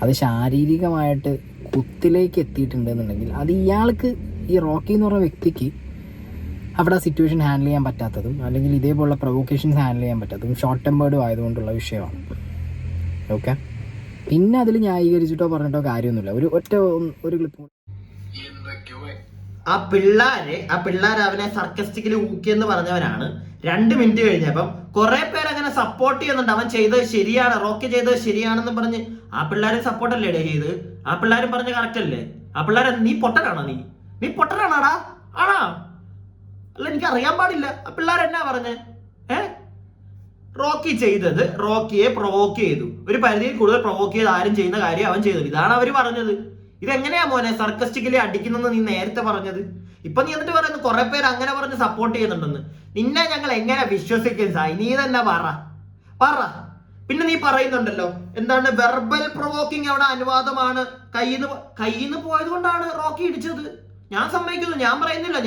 അത് ശാരീരികമായിട്ട് കുത്തിലേക്ക് എത്തിയിട്ടുണ്ടെന്നുണ്ടെങ്കിൽ അത് ഇയാൾക്ക്, ഈ റോക്കി എന്ന് പറഞ്ഞ വ്യക്തിക്ക് അവിടെ ആ സിറ്റുവേഷൻ ഹാൻഡിൽ ചെയ്യാൻ പറ്റാത്തതും അല്ലെങ്കിൽ ഇതേപോലുള്ള പ്രൊവോക്കേഷൻസ് ഹാൻഡിൽ ചെയ്യാൻ പറ്റാത്തതും ഷോർട്ട് ടെമ്പേർഡും ആയതുകൊണ്ടുള്ള വിഷയമാണ്. ഓക്കെ, പിന്നെ അതിൽ ന്യായീകരിച്ചിട്ടോ പറഞ്ഞിട്ടോ കാര്യമൊന്നുമില്ല. ഒരു ക്ലിപ്പ് ആ പിള്ളേര് അവനെ സർക്കസ്റ്റിക്കലി ഊക്കിയെന്ന് പറഞ്ഞവനാണ്. 2 മിനിറ്റ് കഴിഞ്ഞപ്പം കുറെ പേര് അങ്ങനെ സപ്പോർട്ട് ചെയ്യുന്നുണ്ട്. അവൻ ചെയ്തത് ശരിയാണ്, റോക്കി ചെയ്തത് ശരിയാണെന്ന് പറഞ്ഞ് ആ പിള്ളേരെ സപ്പോർട്ട് അല്ലേ ചെയ്ത്? ആ പിള്ളേരും പറഞ്ഞ കറക്റ്റ് അല്ലേ? ആ പിള്ളേരെ നീ പൊട്ടനാണോ? നീ പൊട്ടനാണാടാ? ആണാ? അല്ല, എനിക്ക് അറിയാൻ പാടില്ല. ആ പിള്ളേരെന്നാ പറഞ്ഞേ? റോക്കി ചെയ്തത് റോക്കിയെ പ്രൊവോക്ക് ചെയ്തു. ഒരു പരിധിയിൽ കൂടുതൽ പ്രൊവോക്ക് ചെയ്ത് ആരും ചെയ്യുന്ന കാര്യം അവൻ ചെയ്തത്. ഇതാണ് അവര് പറഞ്ഞത്. ഇതെങ്ങനെയാ മോനെ സർക്കസ്റ്റിക്കലി അടിക്കുന്നെന്ന് നീ നേരത്തെ പറഞ്ഞത്? ഇപ്പൊ നീ എന്നിട്ട് പറയുന്നു കുറെ പേര് അങ്ങനെ പറഞ്ഞ് സപ്പോർട്ട് ചെയ്യുന്നുണ്ടെന്ന്. നിന്നെ ഞങ്ങൾ എങ്ങനെ വിശ്വസിക്കും സായി? നീ തന്നെ പറ. പിന്നെ നീ പറയുന്നുണ്ടല്ലോ എന്താണ് വെർബൽ പ്രൊവോക്കിംഗ് അവിടെ അനുവാദമാണ്, കയ്യിന്ന് പോയത് കൊണ്ടാണ് റോക്കി ഇടിച്ചത്. ഞാൻ സമ്മതിക്കുന്നു, ഞാൻ പറയുന്നില്ല.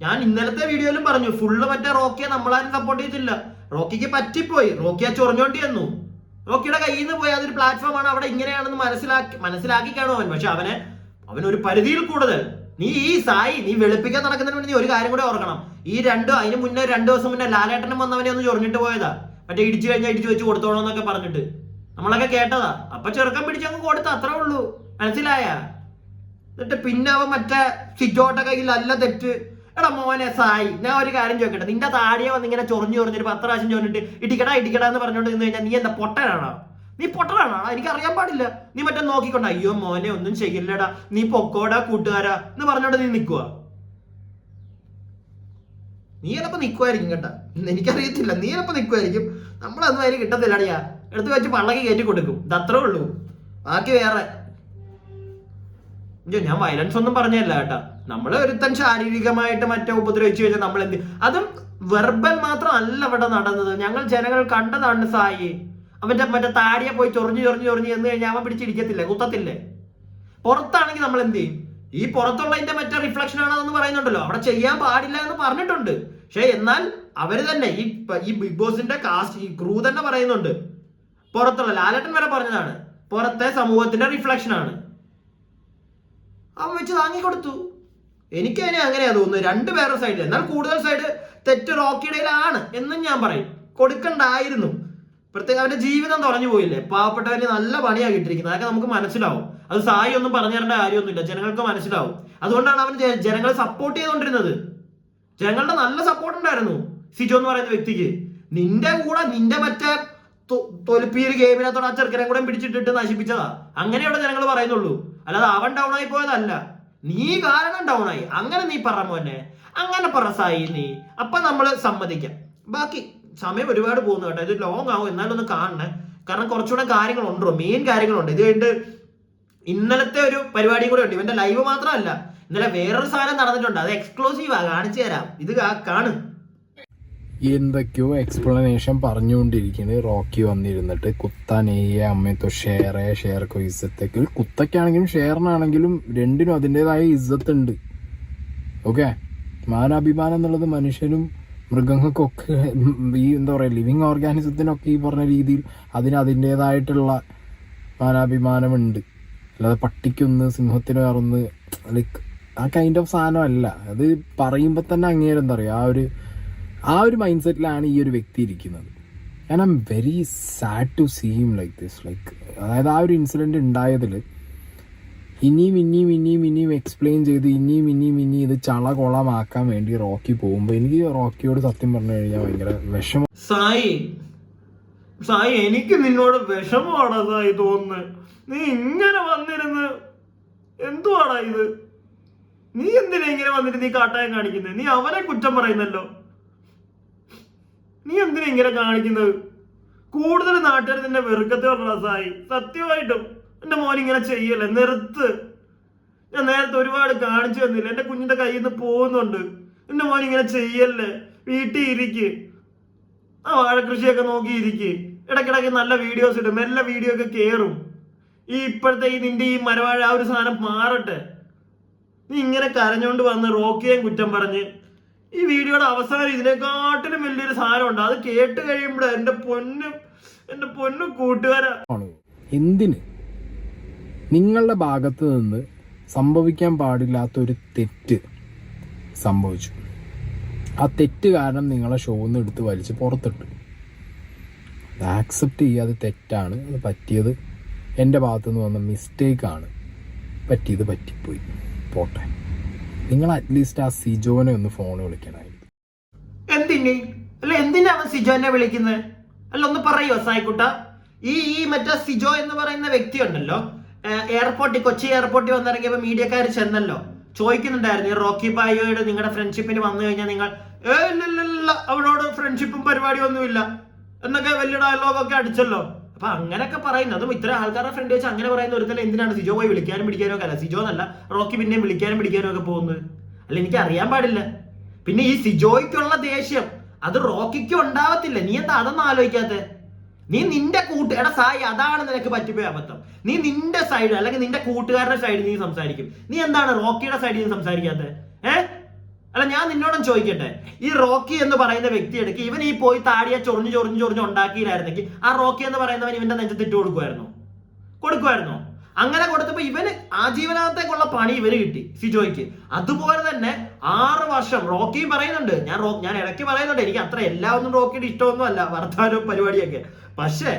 ഞാൻ ഇന്നലത്തെ വീഡിയോയിലും പറഞ്ഞു, ഫുള്ള് മറ്റേ റോക്കിയെ നമ്മളാരും സപ്പോർട്ട് ചെയ്തില്ല. റോക്കിക്ക് പറ്റിപ്പോയി, റോക്കിയെ ചൊറിഞ്ഞോണ്ടി വന്നു. റോക്കിയുടെ കയ്യിൽ നിന്ന് പോയി അതൊരു പ്ലാറ്റ്ഫോമാണ്, അവിടെ ഇങ്ങനെയാണെന്ന് മനസ്സിലാക്കി കാണും അവൻ. പക്ഷെ അവനൊരു പരിധിയിൽ കൂടുതൽ. നീ വെളുപ്പിക്കാൻ നടക്കുന്നതിന് വേണ്ടി നീ ഒരു കാര്യം കൂടെ ഓർക്കണം. അതിന് മുന്നേ 2 ദിവസം മുന്നേ ലാലേട്ടനും വന്നവനെ ഒന്ന് ചൊറിഞ്ഞിട്ട് പോയതാ. മറ്റേ ഇടിച്ചു കഴിഞ്ഞാൽ ഇടിച്ചു വെച്ച് കൊടുത്തോളന്നൊക്കെ പറഞ്ഞിട്ട് നമ്മളൊക്കെ കേട്ടതാ. അപ്പൊ ചെറുക്കൻ പിടിച്ചങ്ങ് കൊടുത്ത, അത്രേ ഉള്ളൂ. മനസ്സിലായ? എന്നിട്ട് പിന്നെ അവൻ മറ്റേ സിജോട്ട കയ്യിൽ അല്ല തെറ്റ്. എടാ മോനെ സായി, ഞാൻ ഒരു കാര്യം ചോദിക്കട്ടെ. നിന്റെ താടിയെ വന്ന് ഇങ്ങനെ ചൊറിഞ്ഞിട്ട് 10 പ്രാവശ്യം ചോദിച്ചിട്ട് ഇടിക്കടാ എന്ന് പറഞ്ഞോണ്ട് നിന്ന് കഴിഞ്ഞാൽ നീ എന്താ പൊട്ടനാണോ? നീ പൊട്ടനാണോ? എനിക്ക് അറിയാൻ പാടില്ല. നീ മറ്റേ നോക്കിക്കൊണ്ട, അയ്യോ മോനെ ഒന്നും ചെയ്യില്ലടാ, നീ പൊക്കോടാ കൂട്ടുകാരാ എന്ന് പറഞ്ഞോണ്ട് നീ നിൽക്കുക. നീ ചിലപ്പോ നിൽക്കുമായിരിക്കും കേട്ടാ, എനിക്കറിയത്തില്ല. നീ ചിലപ്പോ നിൽക്കുമായിരിക്കും. നമ്മളൊന്നും അതിന് കിട്ടത്തില്ലടിയാ. എടുത്ത് വെച്ച് പള്ളക്ക് കയറ്റി കൊടുക്കും. ഇതത്രേ ഉള്ളൂ. ബാക്കി വേറെ. ഞാൻ വയലൻസ് ഒന്നും പറഞ്ഞല്ല കേട്ടാ. നമ്മള് ഒരുത്തൻ ശാരീരികമായിട്ട് മറ്റേ ഉപദ്രവിച്ചു കഴിഞ്ഞാൽ നമ്മൾ എന്ത്, അതും വെർബൽ മാത്രം അല്ല ഇവിടെ നടന്നത്. ജനങ്ങൾ കണ്ടതാണ് സായി. അവന്റെ മറ്റേ താടിയെ പോയി ചൊറിഞ്ഞു എന്ന് കഴിഞ്ഞാൽ അവൻ പിടിച്ചിരിക്കത്തില്ലേ, കുത്തത്തില്ലേ? പുറത്താണെങ്കിൽ നമ്മൾ എന്ത് ചെയ്യും? ഈ പുറത്തുള്ളതിന്റെ മറ്റേ റിഫ്ലക്ഷൻ ആണെന്ന് പറയുന്നുണ്ടല്ലോ, അവിടെ ചെയ്യാൻ പാടില്ല എന്ന് പറഞ്ഞിട്ടുണ്ട്. പക്ഷെ എന്നാൽ അവര് തന്നെ ഈ ബിഗ് ബോസിന്റെ കാസ്റ്റ്, ഈ ക്രൂ തന്നെ പറയുന്നുണ്ട്, പുറത്തുള്ള ലാലേട്ടൻ വരെ പറഞ്ഞതാണ്, പുറത്തെ സമൂഹത്തിന്റെ റിഫ്ലക്ഷൻ ആണ്. അവൻ വെച്ച് താങ്ങിക്കൊടുത്തു. എനിക്കതിനെ അങ്ങനെയാ തോന്നുന്നു, 2 പേരുടെ സൈഡിൽ. എന്നാൽ കൂടുതൽ സൈഡ് തെറ്റ് റോക്കിയുടെയിലാണ് എന്നും ഞാൻ പറയും. കൊടുക്കണ്ടായിരുന്നു. പ്രത്യേകം അവന്റെ ജീവിതം തുറഞ്ഞു പോയില്ലേ, പാവപ്പെട്ടവന് നല്ല പണിയാക്കിയിട്ടിരിക്കുന്നത്. അതൊക്കെ നമുക്ക് മനസ്സിലാവും. അത് സായി ഒന്നും പറഞ്ഞു തരേണ്ട കാര്യമൊന്നുമില്ല, ജനങ്ങൾക്ക് മനസ്സിലാവും. അതുകൊണ്ടാണ് അവൻ ജനങ്ങളെ സപ്പോർട്ട് ചെയ്തുകൊണ്ടിരുന്നത്. ജനങ്ങളുടെ നല്ല സപ്പോർട്ട് ഉണ്ടായിരുന്നു സിജോ എന്ന് പറയുന്ന വ്യക്തിക്ക്. നിന്റെ കൂടെ നിന്റെ മറ്റേ തൊലിപ്പീര് ഗെയിമിനകത്തോടെ ആ ചെറുക്കനെ കൂടെ പിടിച്ചിട്ടിട്ട് നശിപ്പിച്ചതാ. അങ്ങനെയുള്ള ജനങ്ങൾ പറയുന്നുള്ളൂ, അല്ലാതെ അവൻ ഡൗൺ ആയി പോയതല്ല. നീ കാരണം ഡൗൺ ആയി. അങ്ങനെ നീ പറ മോനെ, അങ്ങനെ പറ സായി നീ. അപ്പൊ നമ്മള് സമ്മതിക്കാം. ബാക്കി സമയം ഒരുപാട് പോകുന്നു കേട്ടോ. ഇത് ലോങ് ആവും, എന്നാലും ഒന്ന് കാണണേ. കാരണം കുറച്ചുകൂടെ കാര്യങ്ങളുണ്ടോ, മെയിൻ കാര്യങ്ങളുണ്ട്. ഇത് കഴിഞ്ഞിട്ട് ഇന്നലത്തെ ഒരു പരിപാടിയും കൂടെ ഉണ്ട്. ഇവന്റെ ലൈവ് മാത്രമല്ല, ഇന്നലെ വേറൊരു സാധനം നടന്നിട്ടുണ്ട്. അത് എക്സ്ക്ലൂസീവാ, കാണിച്ചു തരാം. ഇത് കാണ്. എന്തൊക്കെയോ എക്സ്പ്ലനേഷൻ പറഞ്ഞുകൊണ്ടിരിക്കുന്നത്. റോക്കി വന്നിരുന്നിട്ട് കുത്താനെയ്യ അമ്മയത്തോ ഷെയർ കോ ഇസ്സത്തേക്ക്. കുത്തക്കാണെങ്കിലും ഷെയറിനാണെങ്കിലും രണ്ടിനും അതിൻ്റെതായ ഇസ്സത്ത് ഉണ്ട്. ഓക്കെ, മാനാഭിമാനം എന്നുള്ളത് മനുഷ്യനും മൃഗങ്ങൾക്കൊക്കെ, ഈ എന്താ പറയുക, ലിവിങ് ഓർഗാനിസത്തിനൊക്കെ ഈ പറഞ്ഞ രീതിയിൽ അതിൻ്റെതായിട്ടുള്ള മാനാഭിമാനമുണ്ട്. അല്ലാതെ പട്ടിക്കൊന്ന് സിംഹത്തിന് വേറൊന്ന് ലൈക്ക് ആ കൈൻഡ് ഓഫ് സാധനം അല്ല. അത് പറയുമ്പോൾ തന്നെ അങ്ങേരെ എന്താ പറയുക, ആ ഒരു മൈൻഡ് സെറ്റിലാണ് ഈ ഒരു വ്യക്തി ഇരിക്കുന്നത്. And I am very sad to see him like this. Like അതായത് ആ ഒരു ഇൻസിഡൻറ്റ് ഉണ്ടായതിൽ ഇനിയും എക്സ്പ്ലെയിൻ ചെയ്ത് ഇനിയും ഇത് ചളകൊളമാക്കാൻ വേണ്ടി റോക്കി പോകുമ്പോൾ എനിക്ക് റോക്കിയോട് സത്യം പറഞ്ഞു കഴിഞ്ഞാൽ ഭയങ്കര വിഷമം. സായി എനിക്ക് നിന്നോട് വിഷമമാടാ സായി തോന്നുന്നത്. നീ ഇങ്ങനെ വന്നിരുന്ന് എന്തുവാടാ ഇത്? നീ എന്തിനാ ഇങ്ങനെ വന്നിട്ട് നീ കാട്ടായം കാണിക്കുന്നത്? നീ അവനെ കുറ്റം പറയുന്നല്ലോ. നീ എന്തിനാ ഇങ്ങനെ കാണിക്കുന്നത്? കൂടുതൽ നാട്ടുകാർ നിന്നെ വെറുക്കത്തെ പറഞ്ഞ സായി. സത്യമായിട്ടും എന്റെ മോൻ ഇങ്ങനെ ചെയ്യല്ലേ, നിർത്ത്. ഞാൻ നേരത്തെ ഒരുപാട് കാണിച്ചു തന്നില്ല. എന്റെ കുഞ്ഞിന്റെ കയ്യിൽ നിന്ന് പോകുന്നുണ്ട്. എന്റെ മോൻ ഇങ്ങനെ ചെയ്യല്ലേ, വീട്ടിൽ ഇരിക്ക്, ആ വാഴകൃഷിയൊക്കെ നോക്കിയിരിക്ക്, ഇടയ്ക്കിടയ്ക്ക് നല്ല വീഡിയോസ് ഇടും, എല്ലാ വീഡിയോ ഒക്കെ കേറും. ഈ ഇപ്പോഴത്തെ ഈ നിന്റെ ഈ മരവാഴ ആ ഒരു സാധനം മാറട്ടെ. നീ ഇങ്ങനെ കരഞ്ഞോണ്ട് വന്ന് റോക്കിയേയും കുറ്റം പറഞ്ഞ് ഈ വീഡിയോയുടെ അവസാനം ഇതിനെക്കാട്ടിലും വലിയൊരു സാധനം ഉണ്ട്. അത് കേട്ട് കഴിയുമ്പോഴേ എന്റെ പൊന്നു കൂട്ടുകാരാ. എന്തിന് നിങ്ങളുടെ ഭാഗത്ത് നിന്ന് സംഭവിക്കാൻ പാടില്ലാത്തൊരു തെറ്റ് സംഭവിച്ചു. ആ തെറ്റ് കാരണം നിങ്ങളെ ഷോന്ന് എടുത്ത് വലിച്ച് പുറത്തിട്ടു. അത് ആക്സെപ്റ്റ് ചെയ്യുക, അത് തെറ്റാണ്, അത് പറ്റിയത് എൻ്റെ ഭാഗത്തുനിന്ന് വന്ന മിസ്റ്റേക്കാണ്, പറ്റിയത് പറ്റിപ്പോയി, പോട്ടെ. നിങ്ങൾ അറ്റ്ലീസ്റ്റ് ആ സിജോനെ ഒന്ന് ഫോൺ വിളിക്കണമായിരുന്നു. എന്തിനാ അവൻ സിജോനെ വിളിക്കുന്നത്? അല്ല, ഒന്ന് പറയോ സായിക്കുട്ട? ഈ മറ്റേ സിജോ എന്ന് പറയുന്ന വ്യക്തി ഉണ്ടല്ലോ, കൊച്ചി എയർപോർട്ടിൽ വന്നിറങ്ങിയപ്പോ മീഡിയക്കാർ ചെന്നല്ലോ, ചോദിക്കുന്നുണ്ടായിരുന്നു ഈ റോക്കി ബായിയോട് നിങ്ങളുടെ ഫ്രണ്ട്ഷിപ്പിന് വന്നു കഴിഞ്ഞാൽ നിങ്ങൾ ഇല്ല അവളോട് ഫ്രണ്ട്ഷിപ്പും പരിപാടിയൊന്നുമില്ല എന്നൊക്കെ വലിയ ഡയലോഗൊക്കെ അടിച്ചല്ലോ. അപ്പൊ അങ്ങനെയൊക്കെ പറയുന്നത്, അതും ഇത്ര ആൾക്കാരുടെ ഫ്രണ്ട് വെച്ച് അങ്ങനെ പറയുന്ന ഒരുത്തന്നെ എന്തിനാണ് സിജോ പോയി വിളിക്കാനും പിടിക്കാനും ഒക്കെ? അല്ല, സിജോ എന്നല്ല, റോക്കി പിന്നെയും വിളിക്കാനും പിടിക്കാനും ഒക്കെ പോകുന്നത്. അല്ല, എനിക്ക് അറിയാൻ പാടില്ല. പിന്നെ ഈ സിജോയ്ക്കുള്ള ദേഷ്യം അത് റോക്കിക്ക് ഉണ്ടാവത്തില്ല. നീ എന്താ അതൊന്നും ആലോചിക്കാത്തെ? നീ നിന്റെ എടാ സായി, അതാണ് നിനക്ക് പറ്റിപ്പോയ അബദ്ധം. നീ നിന്റെ സൈഡ് അല്ലെങ്കിൽ നിന്റെ കൂട്ടുകാരുടെ സൈഡ് നീ സംസാരിക്കും. നീ എന്താണ് റോക്കിയുടെ സൈഡിൽ നീ സംസാരിക്കാത്തെ? അല്ല, ഞാൻ നിന്നോടും ചോദിക്കട്ടെ, ഈ റോക്കി എന്ന് പറയുന്ന വ്യക്തി എടുക്ക്, ഇവൻ ഈ പോയി താടിയെ ചൊറിഞ്ഞ് ഉണ്ടാക്കിയില്ലായിരുന്നെങ്കിൽ ആ റോക്കി എന്ന് പറയുന്നവൻ ഇവന്റെ നെഞ്ചത്തിട്ട് കൊടുക്കുമായിരുന്നോ? അങ്ങനെ കൊടുത്തപ്പോ ഇവന് ആജീവനാന്തേക്കുള്ള പണി ഇവന് കിട്ടി, സിജോയ്ക്ക്. അതുപോലെ തന്നെ 6 വർഷം റോക്കിയും പറയുന്നുണ്ട്, ഞാൻ ഇടയ്ക്ക് പറയുന്നുണ്ട്, എനിക്ക് അത്ര എല്ലാം ഒന്നും റോക്കിയുടെ ഇഷ്ടമൊന്നും അല്ല, വർത്താനവും പരിപാടിയൊക്കെ. പക്ഷെ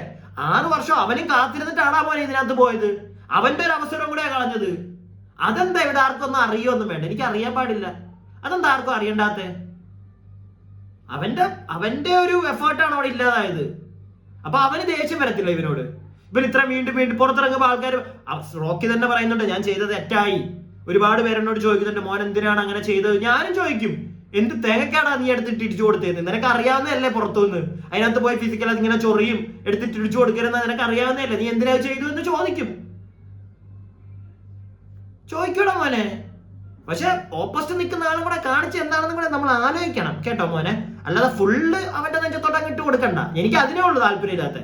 6 വർഷം അവനും കാത്തിരുന്നിട്ടാണ് മോനെ ഇതിനകത്ത് പോയത്. അവന്റെ ഒരു അവസരം കൂടെ കളഞ്ഞത്. അതെന്താ ഇവിടെ ആർക്കൊന്നും അറിയൊന്നും വേണ്ട, എനിക്ക് അറിയാൻ പാടില്ല. അതെന്താ ആർക്കും അറിയണ്ടാത്തെ? അവന്റെ ഒരു എഫേർട്ടാണ് അവിടെ ഇല്ലാതായത്. അപ്പൊ അവന് ദേഷ്യം വരത്തില്ല ഇവനോട്? ഇവൻ ഇത്ര വീണ്ടും പുറത്തിറങ്ങുമ്പോൾ ആൾക്കാർ, റോക്കി തന്നെ പറയുന്നുണ്ട് ഞാൻ ചെയ്തത് തെറ്റായി. ഒരുപാട് പേരെന്നോട് ചോദിക്കുന്നുണ്ട്, മോൻ എന്തിനാണ് അങ്ങനെ ചെയ്തത്? ഞാനും ചോദിക്കും, എന്ത് തേങ്ങക്കാടാ നീ എടുത്തിട്ട് ഇടിച്ചു കൊടുത്തത്? നിനക്ക് അറിയാവുന്നതല്ലേ പുറത്തുനിന്ന്? അതിനകത്ത് പോയി ഫിസിക്കൽ ഇങ്ങനെ ചൊറിയും എടുത്തിട്ട് ഇടിച്ചു കൊടുക്കരുന്ന നിനക്ക് അറിയാവുന്നതല്ലേ? നീ എന്തിനാ ചെയ്തു എന്ന് ചോദിക്കൂടാ മോനെ. പക്ഷെ ഓപ്പോസിറ്റ് നിൽക്കുന്ന ആളും കൂടെ കാണിച്ച് എന്താണെന്നും കൂടെ നമ്മൾ ആലോചിക്കണം കേട്ടോ മോനെ. അല്ലാതെ ഫുള്ള് അവന്റെ നെഞ്ചത്തോട്ട് അങ്ങ് ഇട്ട് കൊടുക്കണ്ട. എനിക്ക് അതിനേ ഉള്ളൂ താല്പര്യമില്ലാത്ത.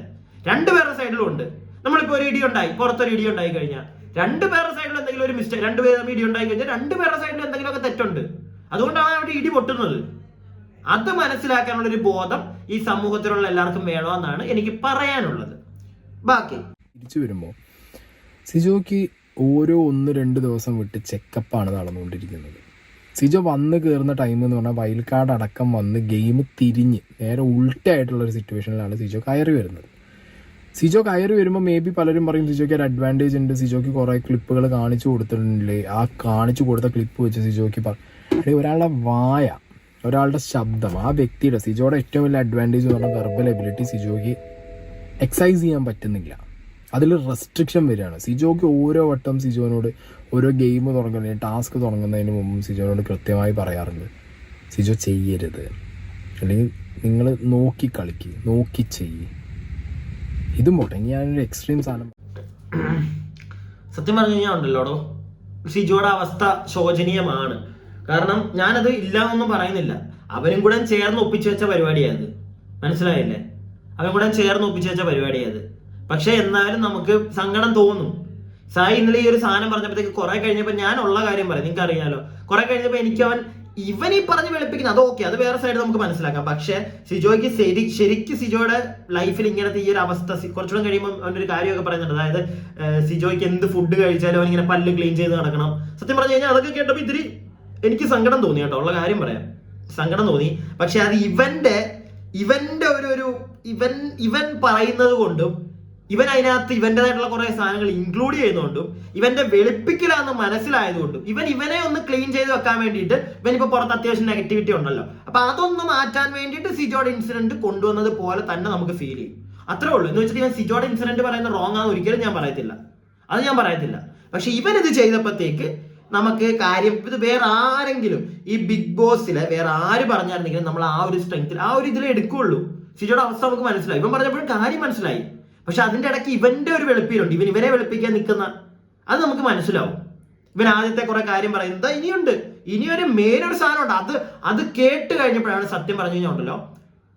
രണ്ടുപേരുടെ സൈഡിലും ഉണ്ട്. നമ്മളിപ്പോ ഒരു ഇടി ഉണ്ടായി, പുറത്തൊരു ഇടി ഉണ്ടായി കഴിഞ്ഞാൽ രണ്ടുപേരുടെ സൈഡിൽ എന്തെങ്കിലും ഒരു മിസ്റ്റേക്ക്, രണ്ടുപേരും ഇടി ഉണ്ടായി കഴിഞ്ഞാൽ രണ്ടുപേരുടെ സൈഡിൽ എന്തെങ്കിലുമൊക്കെ തെറ്റുണ്ട്. അതുകൊണ്ടാണ് അവിടെ ഇടി പൊട്ടുന്നത്. അത് മനസ്സിലാക്കാനുള്ള ഒരു ബോധം ഈ സമൂഹത്തിലുള്ള എല്ലാവർക്കും വേണമെന്നാണ് എനിക്ക് പറയാനുള്ളത്. ബാക്കി തിരിച്ചു വരുമ്പോൾ സിജോക്ക് ഓരോ 1-2 ദിവസം വിട്ട് ചെക്കപ്പാണ് നടന്നുകൊണ്ടിരിക്കുന്നത്. സിജോ വന്ന് കയറുന്ന ടൈം എന്ന് പറഞ്ഞാൽ വൈൽഡ് കാർഡ് അടക്കം വന്ന് ഗെയിം തിരിഞ്ഞ് നേരെ ഉൾട്ടായിട്ടുള്ളൊരു സിറ്റുവേഷനിലാണ് സിജോ കയറി വരുന്നത്. സിജോ കയറി വരുമ്പോൾ മേ ബി പലരും പറയും സിജോയ്ക്ക് ഒരു അഡ്വാൻറ്റേജ് ഉണ്ട്, സിജോയ്ക്ക് കുറേ ക്ലിപ്പുകൾ കാണിച്ചു കൊടുത്തിട്ടുണ്ടല്ലേ, ആ കാണിച്ചു കൊടുത്ത ക്ലിപ്പ് വെച്ച് സിജോയ്ക്ക് ഒരാളുടെ വായ, ഒരാളുടെ ശബ്ദം, ആ വ്യക്തിയുടെ സിജോയുടെ ഏറ്റവും വലിയ അഡ്വാൻറ്റേജ് എന്ന് പറഞ്ഞാൽ വെർബൽ എബിലിറ്റി സിജോയ്ക്ക് എക്സസൈസ് ചെയ്യാൻ പറ്റുന്നില്ല. അതിൽ റെസ്ട്രിക്ഷൻ വരികയാണ്. സിജോയ്ക്ക് ഓരോ വട്ടം സിജോനോട് ഓരോ ഗെയിം തുടങ്ങുന്നതിന്, ടാസ്ക് തുടങ്ങുന്നതിന് മുമ്പ് സിജോനോട് കൃത്യമായി പറയാറുണ്ട്, സിജോ ചെയ്യരുത്, അല്ലെങ്കിൽ നിങ്ങൾ നോക്കി കളിക്ക്, നോക്കി ചെയ്യ്. ഇതും പോട്ടെ, ഞാനൊരു എക്സ്ട്രീം സാധനം സത്യം പറഞ്ഞു കഴിഞ്ഞാൽ ഉണ്ടല്ലോടോ, സിജോയുടെ അവസ്ഥ ശോചനീയമാണ്. കാരണം ഞാനത് ഇല്ല എന്നൊന്നും പറയുന്നില്ല. അവനും കൂടെ ചേർന്ന് ഒപ്പിച്ചു വെച്ച പരിപാടിയത്, മനസ്സിലായില്ലേ? അവനും കൂടെ ചേർന്ന് ഒപ്പിച്ചു വെച്ച പരിപാടിയത്. പക്ഷെ എന്നാലും നമുക്ക് സങ്കടം തോന്നും. സായി ഇന്നലെ ഈ ഒരു സാധനം പറഞ്ഞപ്പോഴത്തേക്ക് കുറെ കഴിഞ്ഞപ്പോൾ ഞാൻ ഉള്ള കാര്യം പറയാം, നിങ്ങൾക്ക് അറിയാലോ. കുറെ കഴിഞ്ഞപ്പോൾ എനിക്ക് ഇവൻ ഈ പറഞ്ഞ് വെളുപ്പിക്കുന്നത് അത് ഓക്കെ, അത് വേറെ സൈഡ് നമുക്ക് മനസ്സിലാക്കാം. പക്ഷെ സിജോയ്ക്ക് ശരിക്കും സിജോയുടെ ലൈഫിൽ ഇങ്ങനത്തെ ഈ ഒരു അവസ്ഥ കുറച്ചുകൂടെ കഴിയുമ്പോൾ അവനൊരു കാര്യമൊക്കെ പറയുന്നുണ്ട്. അതായത് സിജോയ്ക്ക് എന്ത് ഫുഡ് കഴിച്ചാലും അവൻ ഇങ്ങനെ പല്ല് ക്ലീൻ ചെയ്ത് നടക്കണം. സത്യം പറഞ്ഞു കഴിഞ്ഞാൽ അതൊക്കെ കേട്ടപ്പോൾ ഇത്തിരി എനിക്ക് സങ്കടം തോന്നി കേട്ടോ, ഉള്ള കാര്യം പറയാം, സങ്കടം തോന്നി. പക്ഷെ അത് ഇവന്റെ ഒരു ഇവൻ പറയുന്നത് കൊണ്ടും ഇവൻ അതിനകത്ത് ഇവന്റേതായിട്ടുള്ള കുറെ സാധനങ്ങൾ ഇൻക്ലൂഡ് ചെയ്യുന്നതുകൊണ്ടും ഇവന്റെ വെളുപ്പിക്കലാന്ന് മനസ്സിലായതുകൊണ്ടും ഇവനെ ഒന്ന് ക്ലീൻ ചെയ്ത് വെക്കാൻ വേണ്ടിയിട്ട് ഇവൻ ഇപ്പൊ പുറത്ത് അത്യാവശ്യം നെഗറ്റിവിറ്റി ഉണ്ടല്ലോ, അപ്പൊ അതൊന്ന് മാറ്റാൻ വേണ്ടിയിട്ട് സിജോയുടെ ഇൻസിഡന്റ് കൊണ്ടുവന്നത് പോലെ തന്നെ നമുക്ക് ഫീൽ ചെയ്യും. അത്രേ ഉള്ളൂ. എന്ന് വെച്ചിട്ട് ഇവൻ സിജോയുടെ ഇൻസിഡന്റ് പറയുന്ന റോങ് ആണെന്ന് ഒരിക്കലും ഞാൻ പറയത്തില്ല. പക്ഷെ ഇവൻ ഇത് ചെയ്തപ്പോഴത്തേക്ക് നമുക്ക് കാര്യം, ഇത് വേറെ ആരെങ്കിലും ഈ ബിഗ് ബോസിലെ വേറെ ആര് പറഞ്ഞായിരുന്നെങ്കിലും നമ്മൾ ആ ഒരു സ്ട്രെങ്ത്തിൽ ആ ഒരു ഇതിലേ എടുക്കുകയുള്ളൂ. സിജോയുടെ അവസ്ഥ നമുക്ക് മനസ്സിലായി, ഇവൻ പറഞ്ഞപ്പോഴും കാര്യം മനസ്സിലായി. പക്ഷെ അതിന്റെ ഇടയ്ക്ക് ഇവന്റെ ഒരു വെളുപ്പീരുണ്ട്, ഇവനെ വെളുപ്പിക്കാൻ നിൽക്കുന്ന, അത് നമുക്ക് മനസ്സിലാവും. ഇവൻ ആദ്യത്തെ കുറെ കാര്യം പറയുന്നത് ഇനിയുണ്ട്, ഇനിയൊരു മെയിനൊരു സാധനമുണ്ട്. അത് കേട്ട് കഴിഞ്ഞപ്പോഴാണ് സത്യം പറഞ്ഞു കഴിഞ്ഞാൽ ഉണ്ടല്ലോ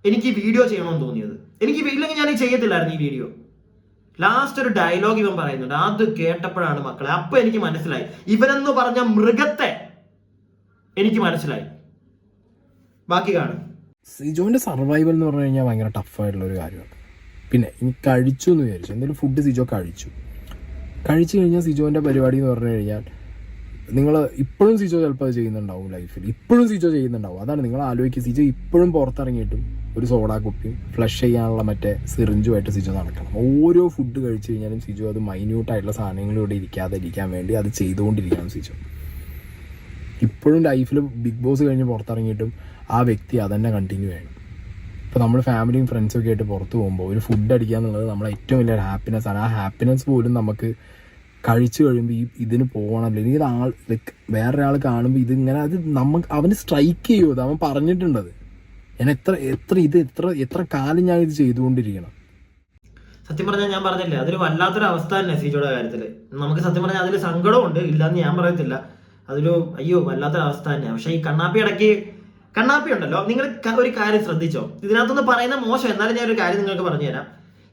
എനിക്ക് ഈ വീഡിയോ ചെയ്യണമെന്ന് തോന്നിയത്. എനിക്ക് ഇല്ലെങ്കിൽ ഞാൻ ചെയ്യത്തില്ലായിരുന്നു ഈ വീഡിയോ. ലാസ്റ്റ് ഒരു ഡയലോഗ് ഇവൻ പറയുന്നുണ്ട്, അത് കേട്ടപ്പോഴാണ് മക്കളെ, അപ്പൊ എനിക്ക് മനസ്സിലായി ഇവനെന്ന് പറഞ്ഞ മൃഗത്തെ എനിക്ക് മനസ്സിലായി. ബാക്കി കാണും. സിജോന്റെ സർവൈവൽ എന്ന് പറഞ്ഞു കഴിഞ്ഞാൽ ഭയങ്കര ടഫായിട്ടുള്ള ഒരു കാര്യമാണ്. പിന്നെ ഇനി കഴിച്ചു എന്ന് വിചാരിച്ചു, എന്തെങ്കിലും ഫുഡ് സിജോ കഴിച്ചു കഴിഞ്ഞാൽ സിജോന്റെ പരിപാടി എന്ന് പറഞ്ഞു കഴിഞ്ഞാൽ നിങ്ങൾ ഇപ്പോഴും സിജോ ചിലപ്പോൾ അത് ചെയ്യുന്നുണ്ടാവും, ലൈഫിൽ ഇപ്പോഴും സിജോ ചെയ്യുന്നുണ്ടാവും. അതാണ് നിങ്ങൾ ആലോചിക്കുക, സിജോ ഇപ്പോഴും പുറത്തിറങ്ങിയിട്ടും ഒരു സോഡാ കുപ്പിയും ഫ്ലഷ് ചെയ്യാനുള്ള മറ്റേ സിറിഞ്ചുമായിട്ട് സിജോ നടക്കണം. ഓരോ ഫുഡ് കഴിച്ചു കഴിഞ്ഞാലും സിജോ അത് മൈന്യൂട്ടായിട്ടുള്ള സാധനങ്ങളിലൂടെ ഇരിക്കാതിരിക്കാൻ വേണ്ടി അത് ചെയ്തുകൊണ്ടിരിക്കണം സിജോ. ഇപ്പോഴും ലൈഫിൽ ബിഗ് ബോസ് കഴിഞ്ഞ് പുറത്തിറങ്ങിയിട്ടും ആ വ്യക്തി അതന്നെ കണ്ടിന്യൂ ചെയ്യണം. ഇപ്പോൾ നമ്മൾ ഫാമിലിയും ഫ്രണ്ട്സും ഒക്കെ ആയിട്ട് പുറത്ത് പോകുമ്പോൾ ഒരു ഫുഡ് അടിക്കുക എന്നുള്ളത് നമ്മളെ ഏറ്റവും വലിയൊരു ഹാപ്പിനെസ് ആണ്. ആ ഹാപ്പിനെസ് പോലും നമുക്ക് കഴിച്ചു കഴിയുമ്പോൾ ഇതിന് പോകണം, അല്ലെങ്കിൽ ലൈക്ക് വേറൊരാൾ കാണുമ്പോൾ ഇതിങ്ങനെ അത് അവന് സ്ട്രൈക്ക് ചെയ്യുമോ, അവൻ പറഞ്ഞിട്ടുണ്ടത്. ഞാൻ എത്ര കാലം ഞാൻ ഇത് ചെയ്തുകൊണ്ടിരിക്കണം. സത്യം പറഞ്ഞാൽ ഞാൻ പറഞ്ഞില്ലേ, അതൊരു വല്ലാത്തൊരു അവസ്ഥ തന്നെ സിജോയുടെ കാര്യത്തില്. നമുക്ക് സത്യം പറഞ്ഞാൽ അതിൽ സങ്കടമുണ്ട്, ഇല്ലാന്ന് ഞാൻ പറയത്തില്ല. അതൊരു വല്ലാത്തൊരു അവസ്ഥ തന്നെയാണ്. പക്ഷെ ഈ കണ്ണാപ്പി ഉണ്ടല്ലോ, നിങ്ങൾ ഒരു കാര്യം ശ്രദ്ധിച്ചോ, ഇതിനകത്തൊന്ന് പറയുന്ന മോശം, എന്നാലും ഞാൻ ഒരു കാര്യം നിങ്ങൾക്ക് പറഞ്ഞുതരാം.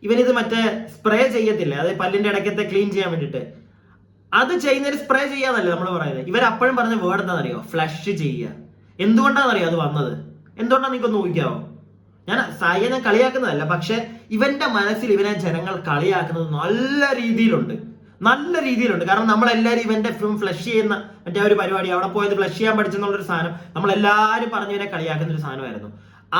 ഇവനിത് മറ്റേ സ്പ്രേ ചെയ്യത്തില്ലേ, അത് പല്ലിന്റെ ഇടയ്ക്കത്തെ ക്ലീൻ ചെയ്യാൻ വേണ്ടിയിട്ട്, അത് ചെയ്യുന്നതിന് സ്പ്രേ ചെയ്യാന്നല്ലേ നമ്മൾ പറയുന്നത്. ഇവരപ്പോഴും പറഞ്ഞ വേർഡ് എന്താണെന്നറിയോ, ഫ്ലഷ് ചെയ്യുക. എന്തുകൊണ്ടാണെന്നറിയോ അത് വന്നത്? എന്തുകൊണ്ടാണ് നിങ്ങൾക്ക് നോക്കിക്കാവോ? ഞാൻ സായിയെ ഞാൻ കളിയാക്കുന്നതല്ല, പക്ഷെ ഇവന്റെ മനസ്സിൽ ഇവനെ ജനങ്ങൾ കളിയാക്കുന്നത് നല്ല രീതിയിലുണ്ട്. കാരണം നമ്മളെല്ലാവരും ഇവന്റെ ഫിലിം ഫ്ലഷ് ചെയ്യുന്ന മറ്റേ ഒരു പരിപാടി, അവിടെ പോയത് ഫ്ലഷ് ചെയ്യാൻ പഠിച്ചെന്നുള്ളൊരു സാധനം നമ്മളെല്ലാവരും പറഞ്ഞു ഇവനെ കളിയാക്കുന്ന ഒരു സാധനമായിരുന്നു.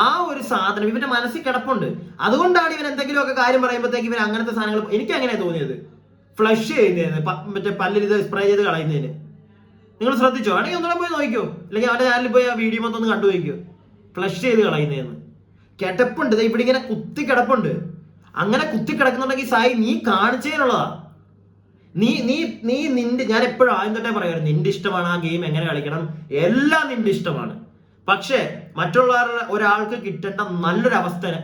ആ ഒരു സാധനം ഇവന്റെ മനസ്സിൽ കിടപ്പുണ്ട്. അതുകൊണ്ടാണ് ഇവൻ എന്തെങ്കിലുമൊക്കെ കാര്യം പറയുമ്പോഴത്തേക്ക് ഇവൻ അങ്ങനത്തെ സാധനങ്ങൾ, എനിക്ക് അങ്ങനെ തോന്നിയത്, ഫ്ലഷ് ചെയ്യുന്നതിന്, മറ്റേ പല്ലിൽ ഇത് സ്പ്രേ ചെയ്ത് കളയുന്നതിന്. നിങ്ങൾ ശ്രദ്ധിച്ചോ? ആണെങ്കിൽ ഒന്നുകൂടെ പോയി നോക്കിയോ, അല്ലെങ്കിൽ അവന്റെ ചാനലിൽ പോയി ആ വീഡിയോ മൊത്തം ഒന്ന് കണ്ടു നോക്കിയോ, ഫ്ലഷ് ചെയ്ത് കളയുന്നതെന്ന്. കിടപ്പുണ്ട്, ഇവിടെ ഇങ്ങനെ കുത്തി കിടപ്പുണ്ട്. അങ്ങനെ കുത്തി കിടക്കുന്നുണ്ടെങ്കിൽ സായി നീ കാണിച്ചതിനുള്ളതാ. നിന്റെ, ഞാൻ എപ്പോഴും ആദ്യം തൊട്ടേ പറയാറ്, നിന്റെ ഇഷ്ടമാണ് ആ ഗെയിം എങ്ങനെ കളിക്കണം, എല്ലാം നിന്റെ ഇഷ്ടമാണ്. പക്ഷേ മറ്റുള്ള ഒരാൾക്ക് കിട്ടേണ്ട നല്ലൊരു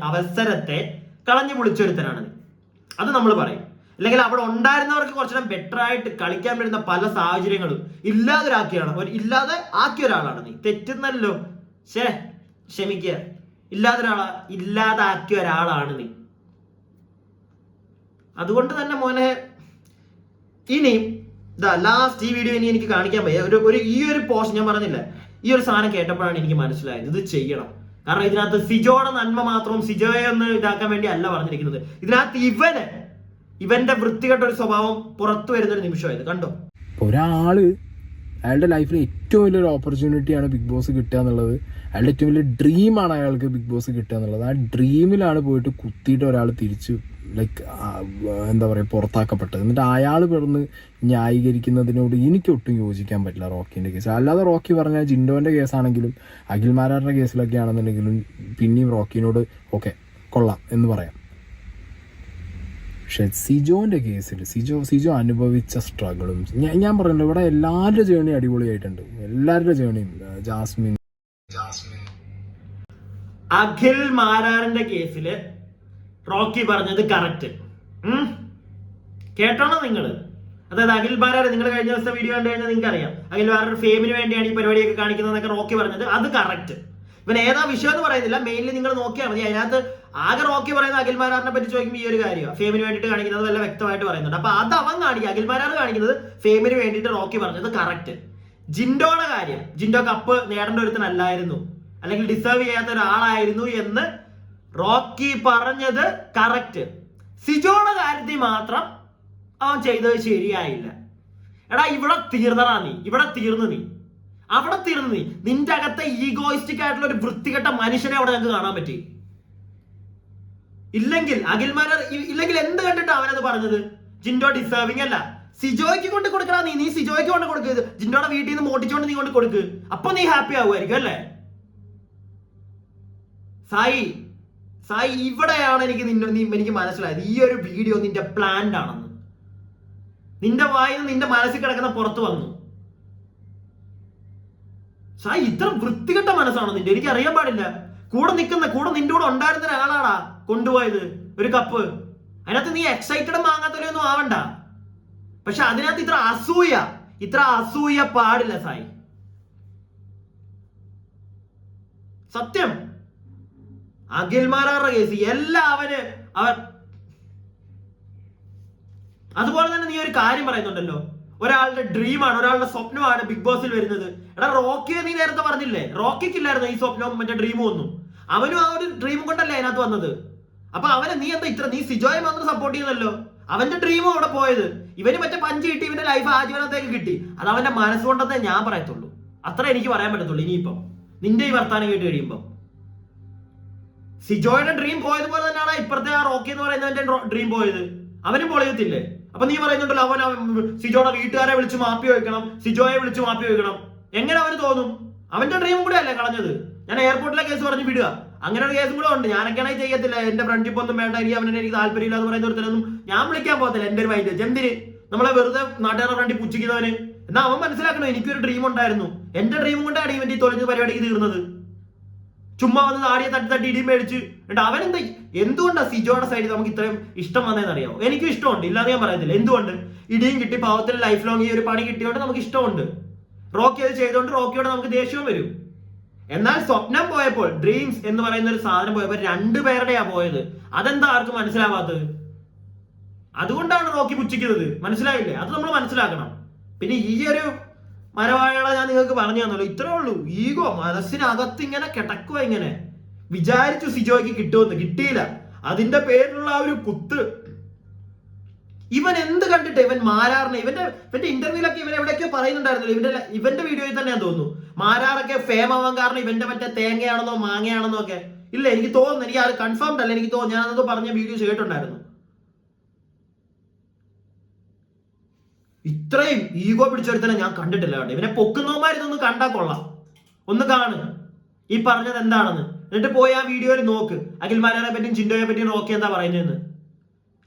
അവസരത്തെ കളഞ്ഞു പൊളിച്ചൊരുത്തനാണ് നീ. അത് നമ്മൾ പറയും. അല്ലെങ്കിൽ അവിടെ ഉണ്ടായിരുന്നവർക്ക് കുറച്ചുകൂടെ ബെറ്റർ ആയിട്ട് കളിക്കാൻ പറ്റുന്ന പല സാഹചര്യങ്ങളും ഇല്ലാതെ ആക്കിയ ഒരാളാണ് നീ. തെറ്റുന്നല്ലോ, ക്ഷമിക്കുക, ഇല്ലാതാക്കിയ ഒരാളാണ് നീ. അതുകൊണ്ട് തന്നെ മോനെ, ഇനി ലാസ്റ്റ് ഈ വീഡിയോ ഇനി എനിക്ക് കാണിക്കാൻ പറ്റിയ ഈ ഒരു പോസ്റ്റ് ഞാൻ പറഞ്ഞില്ല, ഈ ഒരു സാധനം കേട്ടപ്പോഴാണ് എനിക്ക് മനസ്സിലായത് ഇത് ചെയ്യണം. കാരണം ഇതിനകത്ത് സിജോയുടെ നന്മ മാത്രം, സിജോയെ ഒന്ന് ഇതാക്കാൻ വേണ്ടി അല്ല പറഞ്ഞിരിക്കുന്നത്. ഇതിനകത്ത് ഇവന്റെ വൃത്തികെട്ട ഒരു സ്വഭാവം പുറത്തു വരുന്നൊരു നിമിഷമായത് കണ്ടോ. ഒരാള് അയാളുടെ ലൈഫിൽ ഏറ്റവും വലിയൊരു ഓപ്പർച്യൂണിറ്റിയാണ് ബിഗ് ബോസ് കിട്ടുക എന്നുള്ളത്. അയാളുടെ ഏറ്റവും വലിയ ഡ്രീമാണ് അയാൾക്ക് ബിഗ് ബോസ് കിട്ടുക എന്നുള്ളത്. ആ ഡ്രീമിലാണ് പോയിട്ട് കുത്തിയിട്ട് ഒരാൾ തിരിച്ച് ലൈക്ക് എന്താ പറയുക പുറത്താക്കപ്പെട്ടത്. എന്നിട്ട് അയാൾ പിറന്ന് ന്യായീകരിക്കുന്നതിനോട് എനിക്കൊട്ടും യോജിക്കാൻ പറ്റില്ല റോക്കിൻ്റെ കേസ്. അല്ലാതെ റോക്കി പറഞ്ഞാൽ ജിൻഡോൻ്റെ കേസാണെങ്കിലും അഖിൽമാരാറിൻ്റെ കേസിലൊക്കെ ആണെന്നുണ്ടെങ്കിലും പിന്നെയും റോക്കിനോട് ഓക്കെ കൊള്ളാം എന്ന് പറയാം. പക്ഷെ സിജോന്റെ കേസിൽ സിജോ അനുഭവിച്ച സ്ട്രഗിളും ഞാൻ പറഞ്ഞല്ലോ, ഇവിടെ എല്ലാവരുടെ ജേണി അടിപൊളിയായിട്ടുണ്ട്. എല്ലാവരുടെ ജേണിയും ജാസ്മിൻ അഖിൽ മാരാറിന്റെ കേസില് റോക്കി പറഞ്ഞത് കറക്റ്റ്. കേട്ടോണോ നിങ്ങള്? അതായത് അഖിൽ മാരാർ, നിങ്ങൾ കഴിഞ്ഞ ദിവസത്തെ വീഡിയോ കണ്ടു കഴിഞ്ഞാൽ നിങ്ങൾക്ക് അറിയാം, അഖിൽ മാരാർ ഫെയിമിന് വേണ്ടിയാണ് ഈ പരിപാടിയൊക്കെ കാണിക്കുന്നതൊക്കെ റോക്കി പറഞ്ഞത് അത് കറക്റ്റ്. ഇവൻ ഏതാ വിഷയം എന്ന് പറയുന്നില്ല, മെയിൻലി നിങ്ങൾ നോക്കിയാൽ മതി. അതിനകത്ത് ആകെ റോക്കി പറയുന്ന അഖിൽ മാരാറിനെ പറ്റി ചോദിക്കുമ്പോൾ ഈ ഒരു കാര്യമാണ്, ഫെയിമിന് വേണ്ടിയിട്ട് കാണിക്കുന്നത് വല്ല വ്യക്തമായിട്ട് പറയുന്നുണ്ട്. അപ്പൊ അത് അവൻ കാണിക്കുക, അഖിൽ മാരാർ കാണിക്കുന്നത് ഫെയിമിന് വേണ്ടിയിട്ട് റോക്കി പറഞ്ഞത് കറക്റ്റ്. ജിൻഡോയുടെ കാര്യം, ജിൻഡോ കപ്പ് നേടേണ്ട ഒരുത്തനല്ലായിരുന്നു, അല്ലെങ്കിൽ ഡിസേർവ് ചെയ്യാത്ത ഒരാളായിരുന്നു എന്ന് റോക്കി പറഞ്ഞത് കറക്റ്റ്. സിജോയുടെ കാര്യത്തിൽ മാത്രം അവൻ ചെയ്തത് ശരിയായില്ല. എടാ ഇവിടെ തീർന്നടാ നീ, അവിടെ തീർന്നു നീ. നിന്റെ അകത്തെ ഈഗോയിസ്റ്റിക് ആയിട്ടുള്ള ഒരു വൃത്തികെട്ട മനുഷ്യനെ അവിടെ ഞങ്ങൾക്ക് കാണാൻ പറ്റി. ഇല്ലെങ്കിൽ അഖിൽമാരർ ഇല്ലെങ്കിൽ എന്ത് കണ്ടിട്ട് അവനത് പറഞ്ഞത്? ജിൻഡോ ഡിസേർവിംഗ് അല്ല, സിജോയ്ക്ക് കൊണ്ട് കൊടുക്കടാ നീ സിജോയ്ക്ക് കൊണ്ട് കൊടുക്കുക. ജിൻഡോയുടെ വീട്ടിൽ നിന്ന് മോട്ടിച്ചോണ്ട് നീ കൊണ്ട് കൊടുക്ക്, അപ്പൊ നീ ഹാപ്പി ആവുമായിരിക്കും അല്ലേ? സായി ഇവിടെയാണ് എനിക്ക് മനസ്സിലായത് ഈ ഒരു വീഡിയോ നിന്റെ പ്ലാൻഡ് ആണെന്ന്. നിന്റെ വായിൽ നിന്റെ മനസ്സിൽ കിടക്കുന്ന പുറത്ത് വന്നു. സായി ഇത്ര വൃത്തികെട്ട മനസ്സാണോ നിന്റെ? എനിക്ക് അറിയാൻ പാടില്ല. കൂടെ നിന്റെ കൂടെ ഉണ്ടായിരുന്ന ഒരാളാടാ കൊണ്ടുപോയത് ഒരു കപ്പ്. അതിനകത്ത് നീ എക്സൈറ്റഡ് മാങ്ങാത്തൊലൊന്നും ആവണ്ട. പക്ഷെ അതിനകത്ത് ഇത്ര അസൂയ, ഇത്ര അസൂയ പാടില്ല സായി. സത്യം. അഖിൽമാരാറുടെ കേസ് എല്ലാം അവൻ അതുപോലെ തന്നെ നീ ഒരു കാര്യം പറയുന്നുണ്ടല്ലോ, ഒരാളുടെ ഡ്രീമാണ്, ഒരാളുടെ സ്വപ്നമാണ് ബിഗ് ബോസിൽ വരുന്നത്. എടാ റോക്കിയെ നീ നേരത്തെ പറഞ്ഞില്ലേ, റോക്കിക്കില്ലായിരുന്നു ഈ സ്വപ്നവും മറ്റേ ഡ്രീമും ഒന്നും. അവനും ആ ഒരു ഡ്രീം കൊണ്ടല്ലേ അതിനകത്ത് വന്നത്. അപ്പൊ അവനെ നീ എന്താ നീ സിജോയെ മാത്രം സപ്പോർട്ട് ചെയ്യുന്നല്ലോ, അവന്റെ ഡ്രീമും അവിടെ പോയത്. ഇവന് മറ്റേ പഞ്ച് കിട്ടി, ഇവന്റെ ലൈഫ് ആജീവനത്തേക്ക് കിട്ടി. അത് അവന്റെ മനസ്സുകൊണ്ടെന്നേ ഞാൻ പറയത്തുള്ളൂ. അത്ര എനിക്ക് പറയാൻ പറ്റത്തുള്ളൂ. ഇനിയിപ്പം നിന്റെ ഈ വർത്താനം കേട്ട് കഴിയുമ്പോ സിജോയുടെ ഡ്രീം പോയതുപോലെ തന്നെയാണ് ഇപ്പുറത്തെ ആ റോക്കി എന്ന് പറയുന്നവന്റെ ഡ്രീം പോയത്. അവനും പൊളിയത്തില്ലേ? അപ്പൊ നീ പറയുന്നുണ്ടല്ലോ അവൻ സിജോയുടെ വീട്ടുകാരെ വിളിച്ച് മാപ്പി വയ്ക്കണം, സിജോയെ വിളിച്ച് മാപ്പി വയ്ക്കണം. എങ്ങനെ അവന് തോന്നും? അവന്റെ ഡ്രീം കൂടെ അല്ലേ കളഞ്ഞത്. ഞാൻ എയർപോർട്ടിലെ കേസ് പറഞ്ഞ് വിടുക, അങ്ങനെ ഒരു കേസും കൂടെ ഉണ്ട്. ഞാനൊക്കെയാണെങ്കിൽ ചെയ്യത്തില്ല. എന്റെ ഫ്രണ്ട്ഷിപ്പ് ഒന്നും വേണ്ട, എനിക്ക് താല്പര്യമില്ല എന്ന് പറയുന്ന ഒരുത്തരൊന്നും ഞാൻ വിളിക്കാൻ പോകത്തില്ല. എന്റെ ഒരു മൈൻഡ് എന്തിന് നമ്മളെ വെറുതെ നാട്ടുകാരുടെ ഫ്രണ്ടിൽ പുച്ഛിക്കുന്നവന്. എന്നാ അവൻ മനസ്സിലാക്കണം എനിക്കൊരു ഡ്രീം ഉണ്ടായിരുന്നു. എന്റെ ഡ്രീം കൊണ്ടാണ് ഇവന്റ് ഈ തൊഴിഞ്ഞ പരിപാടിക്ക് തീർന്നത്. ചുമ്മാ വന്ന് ആടിയെ തട്ടി ഇടിയും മേടിച്ച് അവൻ എന്തുകൊണ്ടാ സിജോയുടെ സൈഡിൽ നമുക്ക് ഇത്രയും ഇഷ്ടം വന്നതെന്ന് അറിയാമോ? എനിക്കും ഇഷ്ടമുണ്ട്, ഇല്ലാതെ ഞാൻ പറയത്തില്ല. എന്തുകൊണ്ട്? ഇടിയും കിട്ടി പാവത്തിന് ലൈഫ് ലോങ് ഈ ഒരു പണി കിട്ടിയോണ്ട് നമുക്ക് ഇഷ്ടമുണ്ട്. റോക്കി അത് ചെയ്തോണ്ട് റോക്കിയോട് നമുക്ക് ദേഷ്യവും വരും. എന്നാൽ സ്വപ്നം പോയപ്പോൾ, ഡ്രീംസ് എന്ന് പറയുന്ന ഒരു സാധനം പോയപ്പോൾ രണ്ടുപേരുടെയാ പോയത്. അതെന്താ ആർക്കും മനസ്സിലാവാത്തത്? അതുകൊണ്ടാണ് റോക്കി പുച്ഛിക്കുന്നത്. മനസ്സിലായില്ലേ? അത് നമ്മൾ മനസ്സിലാക്കണം. പിന്നെ ഈ ഒരു മരവാഴകളെ ഞാൻ നിങ്ങൾക്ക് പറഞ്ഞു തന്നല്ലോ, ഇത്രേ ഉള്ളൂ. ഈഗോ മനസ്സിനകത്ത് ഇങ്ങനെ കിടക്കുക. ഇങ്ങനെ വിചാരിച്ചു സിജോയ്ക്ക് കിട്ടുമെന്ന്, കിട്ടിയില്ല. അതിന്റെ പേരിലുള്ള ആ ഒരു കുത്ത്. ഇവൻ എന്ത് കണ്ടിട്ട് ഇവൻ മാരാറിനെ ഇവന്റെ ഇന്റർവ്യൂലൊക്കെ ഇവൻ എവിടെയൊക്കെയോ പറയുന്നുണ്ടായിരുന്നല്ലോ, ഇവന്റെ വീഡിയോയിൽ തന്നെ ഞാൻ തോന്നുന്നു മാരാറൊക്കെ ഫേം ആവാൻ കാരണം ഇവന്റെ മറ്റേ തേങ്ങയാണെന്നോ മാങ്ങയാണെന്നോ ഒക്കെ. ഇല്ല, എനിക്ക് തോന്നുന്നു, എനിക്ക് അത് കൺഫേംഡ് അല്ല, എനിക്ക് തോന്നുന്നു ഞാനത് പറഞ്ഞ വീഡിയോസ് കേട്ടിട്ടുണ്ടായിരുന്നു. ഇത്രയും ഈഗോ പിടിച്ചൊരുത്തനെ ഞാൻ കണ്ടിട്ടില്ല കേട്ടോ. ഇവനെ പൊക്കുന്നവന്മാരിതൊന്ന് കണ്ടാ കൊള്ളാം. ഒന്ന് കാണുക ഈ പറഞ്ഞത് എന്താണെന്ന്, എന്നിട്ട് പോയി ആ വീഡിയോയിൽ നോക്ക്. അഖിൽമാരെ പറ്റിയും ചിൻഡോയെ പറ്റിയും റോക്കി എന്താ പറയുന്നതെന്ന്.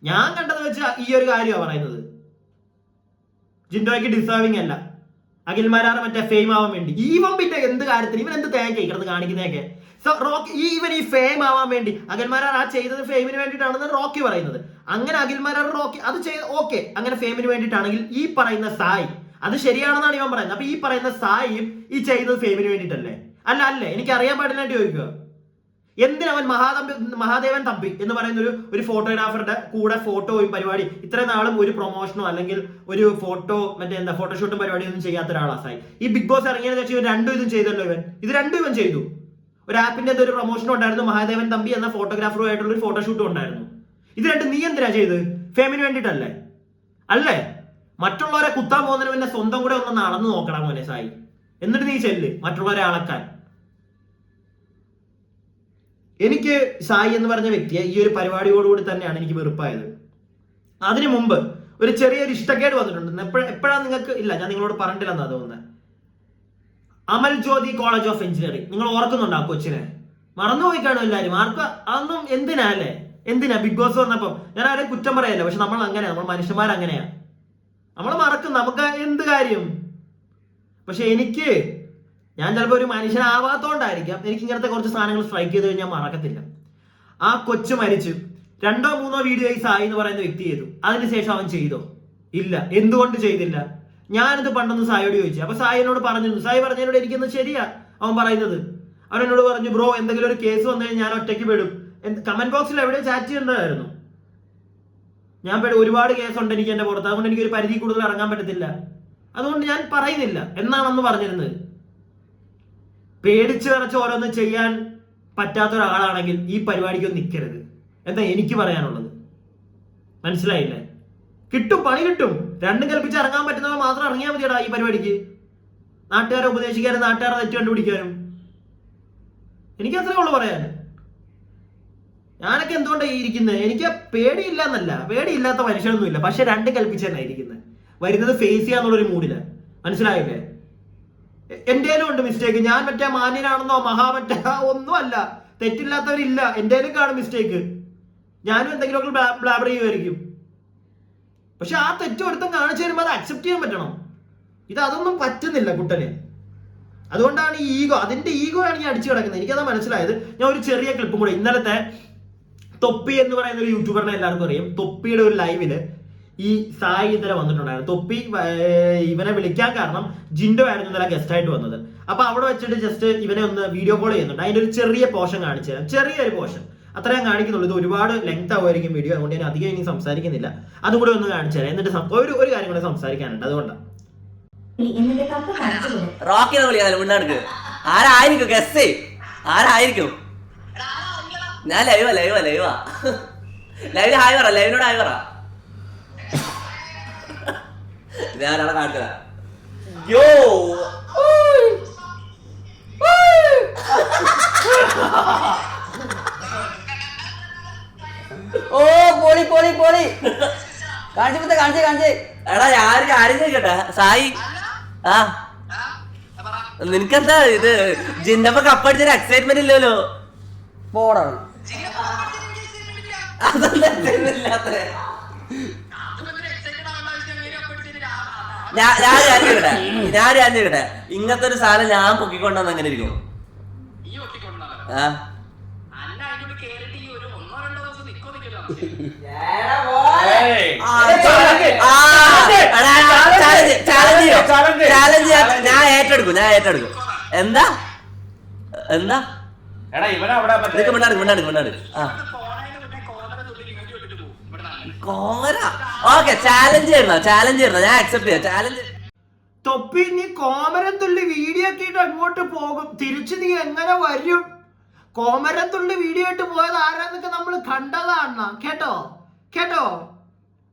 ഞാൻ കണ്ടത് വെച്ച് ഈ ഒരു കാര്യമാണ് പറയുന്നത്. ജിൻഡോയ്ക്ക് ഡിസേർവിംഗ് അല്ല, അഖിൽമാരാറ് മറ്റേ ഫെയിം ആവാൻ വേണ്ടി. ഈവൻ പിന്നെ എന്ത് കാര്യത്തിന് ഇവൻ എന്ത് തേങ്ങ കിടന്ന് കാണിക്കുന്നതൊക്കെ. റോക്കി ഈവൻ ഈ ഫെയിം ആവാൻ വേണ്ടി അഖിൽമാരാർ ആ ചെയ്തത് ഫെയിമിന് വേണ്ടിയിട്ടാണെന്ന് റോക്കി പറയുന്നത്. അങ്ങനെ അഖിൽമാരാർ റോക്കി അത് ചെയ്ത് ഓക്കെ, അങ്ങനെ ഫെയിമിന് വേണ്ടിയിട്ടാണെങ്കിൽ ഈ പറയുന്ന സായി അത് ശരിയാണെന്നാണ് ഇവൻ പറയുന്നത്. അപ്പൊ ഈ പറയുന്ന സായിയും ഈ ചെയ്തത് ഫെയിമിന് വേണ്ടിയിട്ടല്ലേ? അല്ലേ? എനിക്ക് അറിയാൻ പാടില്ലാണ്ട് ചോദിക്കുക. എന്തിനവൻ മഹാദേവൻ തമ്പി എന്ന് പറയുന്ന ഒരു ഫോട്ടോഗ്രാഫറുടെ കൂടെ ഫോട്ടോയും പരിപാടി ഇത്രയും നാളും ഒരു പ്രൊമോഷനോ അല്ലെങ്കിൽ ഒരു ഫോട്ടോഷൂട്ടും പരിപാടിയൊന്നും ചെയ്യാത്ത ഒരാളാ സായി. ഈ ബിഗ് ബോസ് ഇറങ്ങിയതിനു ശേഷം രണ്ടും ഇതും ചെയ്തല്ലോ. ഇത് രണ്ടും ഇവൻ ചെയ്തു. ഒരു ആപ്പിന്റെ ഒരു പ്രൊമോഷനും ഉണ്ടായിരുന്നു, മഹാദേവൻ തമ്പി എന്ന ഫോട്ടോഗ്രാഫറുമായിട്ടുള്ള ഒരു ഫോട്ടോഷൂട്ടും ഉണ്ടായിരുന്നു. ഇത് രണ്ടും നീ എന്തിനാ ചെയ്ത്? ഫെയിമിന് വേണ്ടിയിട്ടല്ലേ? അല്ലേ? മറ്റുള്ളവരെ കുത്താൻ പോകുന്നതിന് പിന്നെ സ്വന്തം കൂടെ ഒന്ന് നടന്നു നോക്കണം മോനെ സായി. എന്നിട്ട് നീ ചെല്ല് മറ്റുള്ളവരെ അളക്കാൻ. എനിക്ക് സായി എന്ന് പറഞ്ഞ വ്യക്തിയെ ഈ ഒരു പരിപാടിയോടുകൂടി തന്നെയാണ് എനിക്ക് വെറുപ്പായത്. അതിനു മുമ്പ് ഒരു ചെറിയൊരു ഇഷ്ടക്കേട് വന്നിട്ടുണ്ട്. എപ്പോഴാണ് നിങ്ങൾക്ക് ഇല്ല, ഞാൻ നിങ്ങളോട് പറഞ്ഞിട്ടില്ലെന്നാ തോന്നുന്നത്. Amal Jyothi college of engineering, നിങ്ങൾ ഓർക്കുന്നുണ്ടോ ആ കൊച്ചിനെ? മറന്നുപോയി കാണും എല്ലാവരും. ആർക്കും അതൊന്നും എന്തിനാ ബിഗ് ബോസ് വന്നപ്പം ഞാൻ ആരെയും കുറ്റം പറയല്ല. പക്ഷെ നമ്മൾ മനുഷ്യന്മാരങ്ങനെയാ, നമ്മൾ മറക്കും. നമുക്ക് എന്ത് കാര്യം? പക്ഷെ ഞാൻ ചിലപ്പോൾ ഒരു മനുഷ്യനാവാത്തോണ്ടായിരിക്കാം, എനിക്ക് ഇങ്ങനത്തെ കുറച്ച് സാധനങ്ങൾ സ്ട്രൈക്ക് ചെയ്ത് കഴിഞ്ഞാൽ മറക്കത്തില്ല. ആ കൊച്ചു മരിച്ചു 2 or 3 വീഡിയോ ഈ സായി എന്ന് പറയുന്ന വ്യക്തി ചെയ്തു. അതിനുശേഷം അവൻ ചെയ്തോ? ഇല്ല. എന്തുകൊണ്ട് ചെയ്തില്ല? ഞാനിത് പണ്ടൊന്ന് സായിയോട് ചോദിച്ചു. അപ്പൊ സായി എന്നോട് പറഞ്ഞിരുന്നു, സായി പറഞ്ഞതിനോട് എനിക്കൊന്ന് ശരിയാ അവൻ പറയുന്നത്. അവൻ എന്നോട് പറഞ്ഞു, ബ്രോ എന്തെങ്കിലും ഒരു കേസ് വന്നു കഴിഞ്ഞാൽ ഞാൻ ഒറ്റയ്ക്ക് പെടും. കമന്റ് ബോക്സിൽ എവിടെ ചാറ്റ് ചെയ്യേണ്ടതായിരുന്നു. ഞാൻ ഒരുപാട് കേസുണ്ട് എനിക്ക് എന്റെ പുറത്ത്, അതുകൊണ്ട് എനിക്ക് ഒരു പരിധി കൂടുതൽ ഇറങ്ങാൻ പറ്റത്തില്ല, അതുകൊണ്ട് ഞാൻ പറയുന്നില്ല എന്നാണെന്ന് പറഞ്ഞിരുന്നത്. പേടിച്ച് വിറച്ച് ഓരോന്ന് ചെയ്യാൻ പറ്റാത്ത ഒരാളാണെങ്കിൽ ഈ പരിപാടിക്കൊന്നും നിൽക്കരുത് എന്താ എനിക്ക് പറയാനുള്ളത്. മനസ്സിലായില്ലേ? പണി കിട്ടും. രണ്ടും കൽപ്പിച്ച് ഇറങ്ങാൻ പറ്റുന്നവർ മാത്രം ഇറങ്ങിയാൽ മതിയടാ ഈ പരിപാടിക്ക്. നാട്ടുകാരെ ഉപദേശിക്കാനും നാട്ടുകാരെ തെറ്റ് കണ്ടുപിടിക്കാനും. എനിക്ക് അത്രേ ഉള്ളു പറയാൻ. ഞാനൊക്കെ എന്തുകൊണ്ടാണ് ഇരിക്കുന്നത്? എനിക്ക് പേടിയില്ല എന്നല്ല, പേടിയില്ലാത്ത മനുഷ്യനൊന്നുമില്ല. പക്ഷെ രണ്ടും കൽപ്പിച്ച് തന്നെ ഇരിക്കുന്നത്. വരുന്നത് ഫേസ് ചെയ്യാന്നുള്ളൊരു മൂഡില്ല. മനസ്സിലായില്ലേ? എന്റേലും ഉണ്ട് മിസ്റ്റേക്ക്. ഞാൻ മറ്റേ മാന്യനാണെന്നോ ഒന്നും അല്ല. തെറ്റില്ലാത്തവരില്ല. എന്റേലും കാണും മിസ്റ്റേക്ക്. ഞാനും എന്തെങ്കിലുമൊക്കെ ബ്ലാബർ ചെയ്യുമായിരിക്കും. പക്ഷെ ആ തെറ്റ് ഒരുത്തം കാണിച്ചു തരുമ്പോൾ അത് അക്സെപ്റ്റ് ചെയ്യാൻ പറ്റണം. അതൊന്നും പറ്റുന്നില്ല കുട്ടന്. അതുകൊണ്ടാണ് ഈ അതിന്റെ ഈഗോ ആണ് ഞാൻ അടിച്ചു കിടക്കുന്നത്. എനിക്കതാ മനസ്സിലായത്. ഞാൻ ഒരു ചെറിയ ക്ലിപ്പും കൂടെ, ഇന്നലത്തെ തൊപ്പി എന്ന് പറയുന്ന ഒരു യൂട്യൂബറിനെ എല്ലാവർക്കും അറിയാം. തൊപ്പിയുടെ ഒരു ലൈവില് ഈ സായി ഇന്നലെ വന്നിട്ടുണ്ടായിരുന്നു. തൊപ്പി ഇവനെ വിളിക്കാൻ കാരണം ജിൻഡോ ആയിരുന്നു ഇന്നലെ ഗസ്റ്റ് ആയിട്ട് വന്നത്. അപ്പൊ അവിടെ വെച്ചിട്ട് ജസ്റ്റ് ഇവനെ ഒന്ന് വീഡിയോ കോൾ ചെയ്യുന്നുണ്ട്. അതിന്റെ ഒരു ചെറിയ പോർഷൻ കാണിച്ചു തരാം, ചെറിയൊരു പോർഷൻ, അത്രയും കാണിക്കുന്നുള്ളൂ. ഇത് ഒരുപാട് ലെങ്ത് ആവുമായിരിക്കും വീഡിയോ, അതുകൊണ്ട് ഞാൻ അധികം ഇനി സംസാരിക്കുന്നില്ല. അതും കൂടെ ഒന്ന് കാണിച്ചു തരാം. എന്നിട്ട് ഒരു കാര്യം കൂടെ സംസാരിക്കാനുണ്ട്, അതുകൊണ്ടാണ്. റോക്കിനെ വിളിക്കാൻ മുന്നാടുക്ക് ആരായിരിക്കും ഗസ്റ്റ്? ആരായിരിക്കും? ഞാൻ ലൈവാ ലൈവിൽ ഹായ് പറ, ലൈവിനോട് ഹായ് പറ. ഞാൻ ഒരാളെ കാണിച്ചതാ. യോ ഓ പോളി പോളി പോളി കാണിച്ചേ എടാ ഞാൻ കാര്യം ചോദിക്കട്ടെ സായി, ആ നിനക്കെന്താ ഇത് ജിന്നപ്പ കപ്പടിച്ചൊരു എക്സൈറ്റ്മെന്റ് ഇല്ലല്ലോ? പോടാ ഞാൻ ചോദിക്കട്ടെ, ഇങ്ങനത്തെ ഒരു സാധനം ഞാൻ പൊക്കിക്കൊണ്ടെന്ന് എങ്ങനെ ഇരിക്കും? ഞാൻ ഏറ്റെടുക്കും. എന്താ എന്താ മിണ്ടാട്. ഓക്കെ, ചാലഞ്ച് ചെയ്യണം, ഞാൻ അക്സെപ്റ്റ് ചെയ്യാം. ചാലഞ്ച് തൊപ്പി, നീ കോമരം തുള്ളി വീഡിയോ ആക്കിയിട്ട് അങ്ങോട്ട് പോകും, തിരിച്ച് നീ എങ്ങനെ വരും? കോമരം തുള്ളി വീഡിയോ ആയിട്ട് പോയത് ആരാന്നൊക്കെ നമ്മൾ കണ്ടതാണ്. കേട്ടോ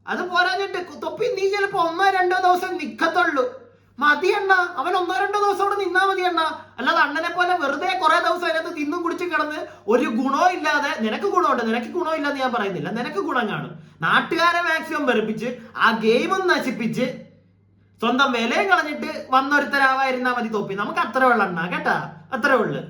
അത് പോരാഞ്ഞിട്ട് തൊപ്പി നീ ചിലപ്പോ 1-2 ദിവസം നിക്കത്തുള്ളൂ. മതി അണ്ണ, അവൻ 1-2 ദിവസം അവിടെ നിന്നാ മതി അണ്ണ. അല്ലാതെ അണ്ണനെ പോലെ വെറുതെ കുറെ ദിവസം അതിനകത്ത് തിന്നും കുടിച്ച് കിടന്ന് ഒരു ഗുണവും ഇല്ലാതെ. നിനക്ക് ഗുണമുണ്ട്, നിനക്ക് ഗുണമില്ലെന്ന് ഞാൻ പറയുന്നില്ല, നിനക്ക് ഗുണം കാണും. നാട്ടുകാരെ മാക്സിമം വെറുപ്പിച്ച് ആ ഗെയിമും നശിപ്പിച്ച് സ്വന്തം വിലയും കളഞ്ഞിട്ട് വന്നൊരുത്തരാവായിരുന്നാ മതി തൊപ്പി. നമുക്ക് അത്ര ഉള്ള അണ്ണ, കേട്ടാ, അത്രേ ഉള്ളു.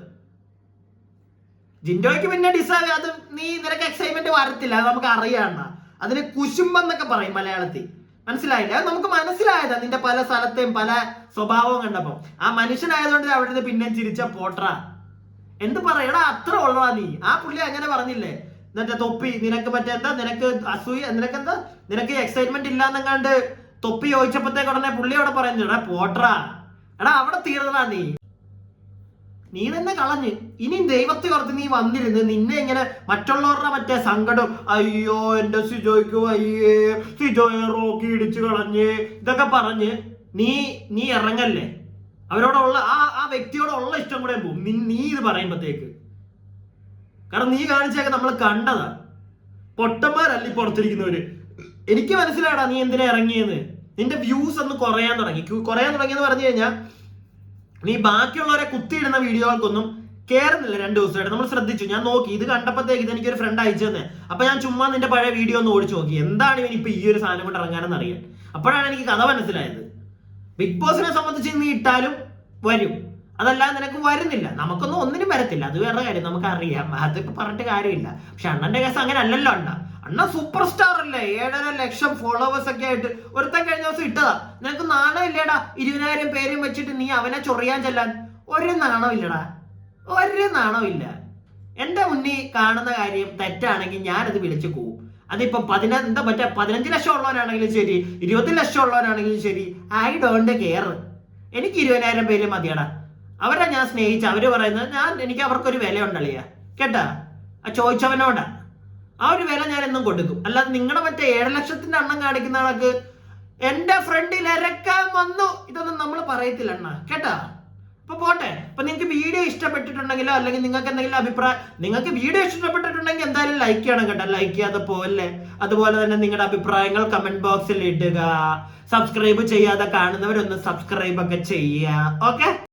ജിൻഡോയ്ക്ക് പിന്നെ ഡിസേർവ്, അത് നീ നിനക്ക് എക്സൈറ്റ്മെന്റ് വരത്തില്ല, അത് നമുക്ക് അറിയാണ്ണ. അതിന് കുശുമ്പെന്നൊക്കെ പറയും മലയാളത്തിൽ, മനസ്സിലായില്ല? അത് നമുക്ക് മനസ്സിലായതാ നിന്റെ പല സ്ഥലത്തെയും പല സ്വഭാവവും കണ്ടപ്പോ. ആ മനുഷ്യനായതുകൊണ്ട് അവിടെ നിന്ന് പിന്നെ ചിരിച്ച പോട്രാ എന്ത് പറയടാ, അത്ര ഉള്ളതാ നീ. ആ പുള്ളി അങ്ങനെ പറഞ്ഞില്ലേ എന്നിട്ട് തൊപ്പി നിനക്ക് മറ്റേന്താ, നിനക്ക് അസൂയ, നിനക്കെന്താ, നിനക്ക് എക്സൈറ്റ്മെന്റ് ഇല്ലാന്നെങ്ങാണ്ട് തൊപ്പി ചോദിച്ചപ്പോഴത്തേക്ക് ഉടനെ പുള്ളി അവിടെ പറയുന്നുടാ പോട്രാ. എടാ അവിടെ തീർന്നടാ നീ തന്നെ കളഞ്ഞ്. ഇനി ദൈവത്തെ ഓർത്ത് നീ വന്നിരുന്ന് നിന്നെ ഇങ്ങനെ മറ്റുള്ളവരുടെ മറ്റേ സങ്കടം, അയ്യോ എന്റെ സിജോയ്ക്ക് വയ്യേ, സിജോയെ റോക്കി ഇടിച്ചു കളഞ്ഞ്, ഇതൊക്കെ പറഞ്ഞ് നീ ഇറങ്ങല്ലേ. അവരോടുള്ള ആ വ്യക്തിയോടുള്ള ഇഷ്ടം കൂടെ പോകും നീ ഇത് പറയുമ്പോഴത്തേക്ക്. കാരണം നീ കാണിച്ചൊക്കെ നമ്മൾ കണ്ടതാ. പൊട്ടന്മാരല്ല പുറത്തിരിക്കുന്നവര്. എനിക്ക് മനസ്സിലാടാ നീ എന്തിനാ ഇറങ്ങിയെന്ന്. നിന്റെ വ്യൂസ് ഒന്ന് കുറയാൻ തുടങ്ങിയെന്ന് പറഞ്ഞു കഴിഞ്ഞാൽ നീ ബാക്കിയുള്ളവരെ കുത്തിയിടുന്ന വീഡിയോകൾക്കൊന്നും കേറുന്നില്ല 2 ദിവസമായിട്ട്. നമ്മൾ ശ്രദ്ധിച്ചു, ഞാൻ നോക്കി, ഇത് കണ്ടപ്പോഴത്തേക്ക് ഇത് എനിക്കൊരു ഫ്രണ്ട് അയച്ചു തന്നെ. അപ്പൊ ഞാൻ ചുമ്മാ നിന്റെ പഴയ വീഡിയോ ഒന്ന് ഓടിച്ചു നോക്കി, എന്താണ് ഇവൻ ഇപ്പൊ ഈ ഒരു സാധനം കൊണ്ട് ഇറങ്ങാനെന്ന് അറിയാൻ. അപ്പോഴാണ് എനിക്ക് കഥ മനസ്സിലായത്. ബിഗ് ബോസിനെ സംബന്ധിച്ച് നീ ഇട്ടാലും വരും, അതല്ലാതെ നിനക്ക് വരുന്നില്ല. നമുക്കൊന്നും ഒന്നിനും വരത്തില്ല, അത് വേറെ കാര്യം, നമുക്ക് അറിയാം, അതിപ്പോ പറഞ്ഞിട്ട് കാര്യമില്ല. പക്ഷെ അണ്ണന്റെ കേസ് അങ്ങനെ അല്ലല്ലോ. അണ്ണ സൂപ്പർ സ്റ്റാർ അല്ലേ, 7.5 ലക്ഷം ഫോളോവേഴ്സ് ഒക്കെ ആയിട്ട് ഒരുത്തൻ കഴിഞ്ഞ ദിവസം ഇട്ടതാ. നിനക്ക് നാണം ഇല്ലേടാ 20,000 പേരും വെച്ചിട്ട് നീ അവനെ ചൊറിയാൻ ചെല്ലാൻ? ഒരു നാണം ഇല്ലടാ, ഒരു നാണം ഇല്ല. എന്റെ മുന്നിൽ കാണുന്ന കാര്യം തെറ്റാണെങ്കിൽ ഞാനത് വിളിച്ചു പോവും. അതിപ്പോ 15 ലക്ഷം ഉള്ളവരാണെങ്കിലും ശരി, 20 ലക്ഷം ഉള്ളവരാണെങ്കിലും ശരി, ഐ ഡോണ്ട് കെയർ. എനിക്ക് 20,000 പേര് മതിയടാ. അവരെ ഞാൻ സ്നേഹിച്ച, അവര് പറയുന്നത് എനിക്ക് അവർക്കൊരു വില ഉണ്ടല്ലേ, കേട്ടാ. ആ ചോദിച്ചവനോടാ ആ ഒരു വില ഞാൻ എന്നും കൊടുക്കും. അല്ലാതെ നിങ്ങളുടെ മറ്റേ 7 ലക്ഷത്തിന്റെ എണ്ണം കാണിക്കുന്ന ആൾക്ക് എന്റെ ഫ്രണ്ടിൽ ഇരക്കാൻ വന്നു ഇതൊന്നും നമ്മൾ പറയത്തില്ല അണ്ണ, കേട്ടാ. അപ്പൊ പോട്ടെ. അപ്പൊ നിങ്ങൾക്ക് വീഡിയോ ഇഷ്ടപ്പെട്ടിട്ടുണ്ടെങ്കിലോ അല്ലെങ്കിൽ നിങ്ങൾക്ക് എന്തെങ്കിലും അഭിപ്രായം, നിങ്ങൾക്ക് വീഡിയോ ഇഷ്ടപ്പെട്ടിട്ടുണ്ടെങ്കിൽ എന്തായാലും ലൈക്ക് ചെയ്യണം കേട്ടോ. ലൈക്ക് ചെയ്യാതെ പോവല്ലേ. അതുപോലെ തന്നെ നിങ്ങളുടെ അഭിപ്രായങ്ങൾ കമന്റ് ബോക്സിൽ ഇടുക. സബ്സ്ക്രൈബ് ചെയ്യാതെ കാണുന്നവരൊന്ന് സബ്സ്ക്രൈബ് ഒക്കെ ചെയ്യുക. ഓക്കെ.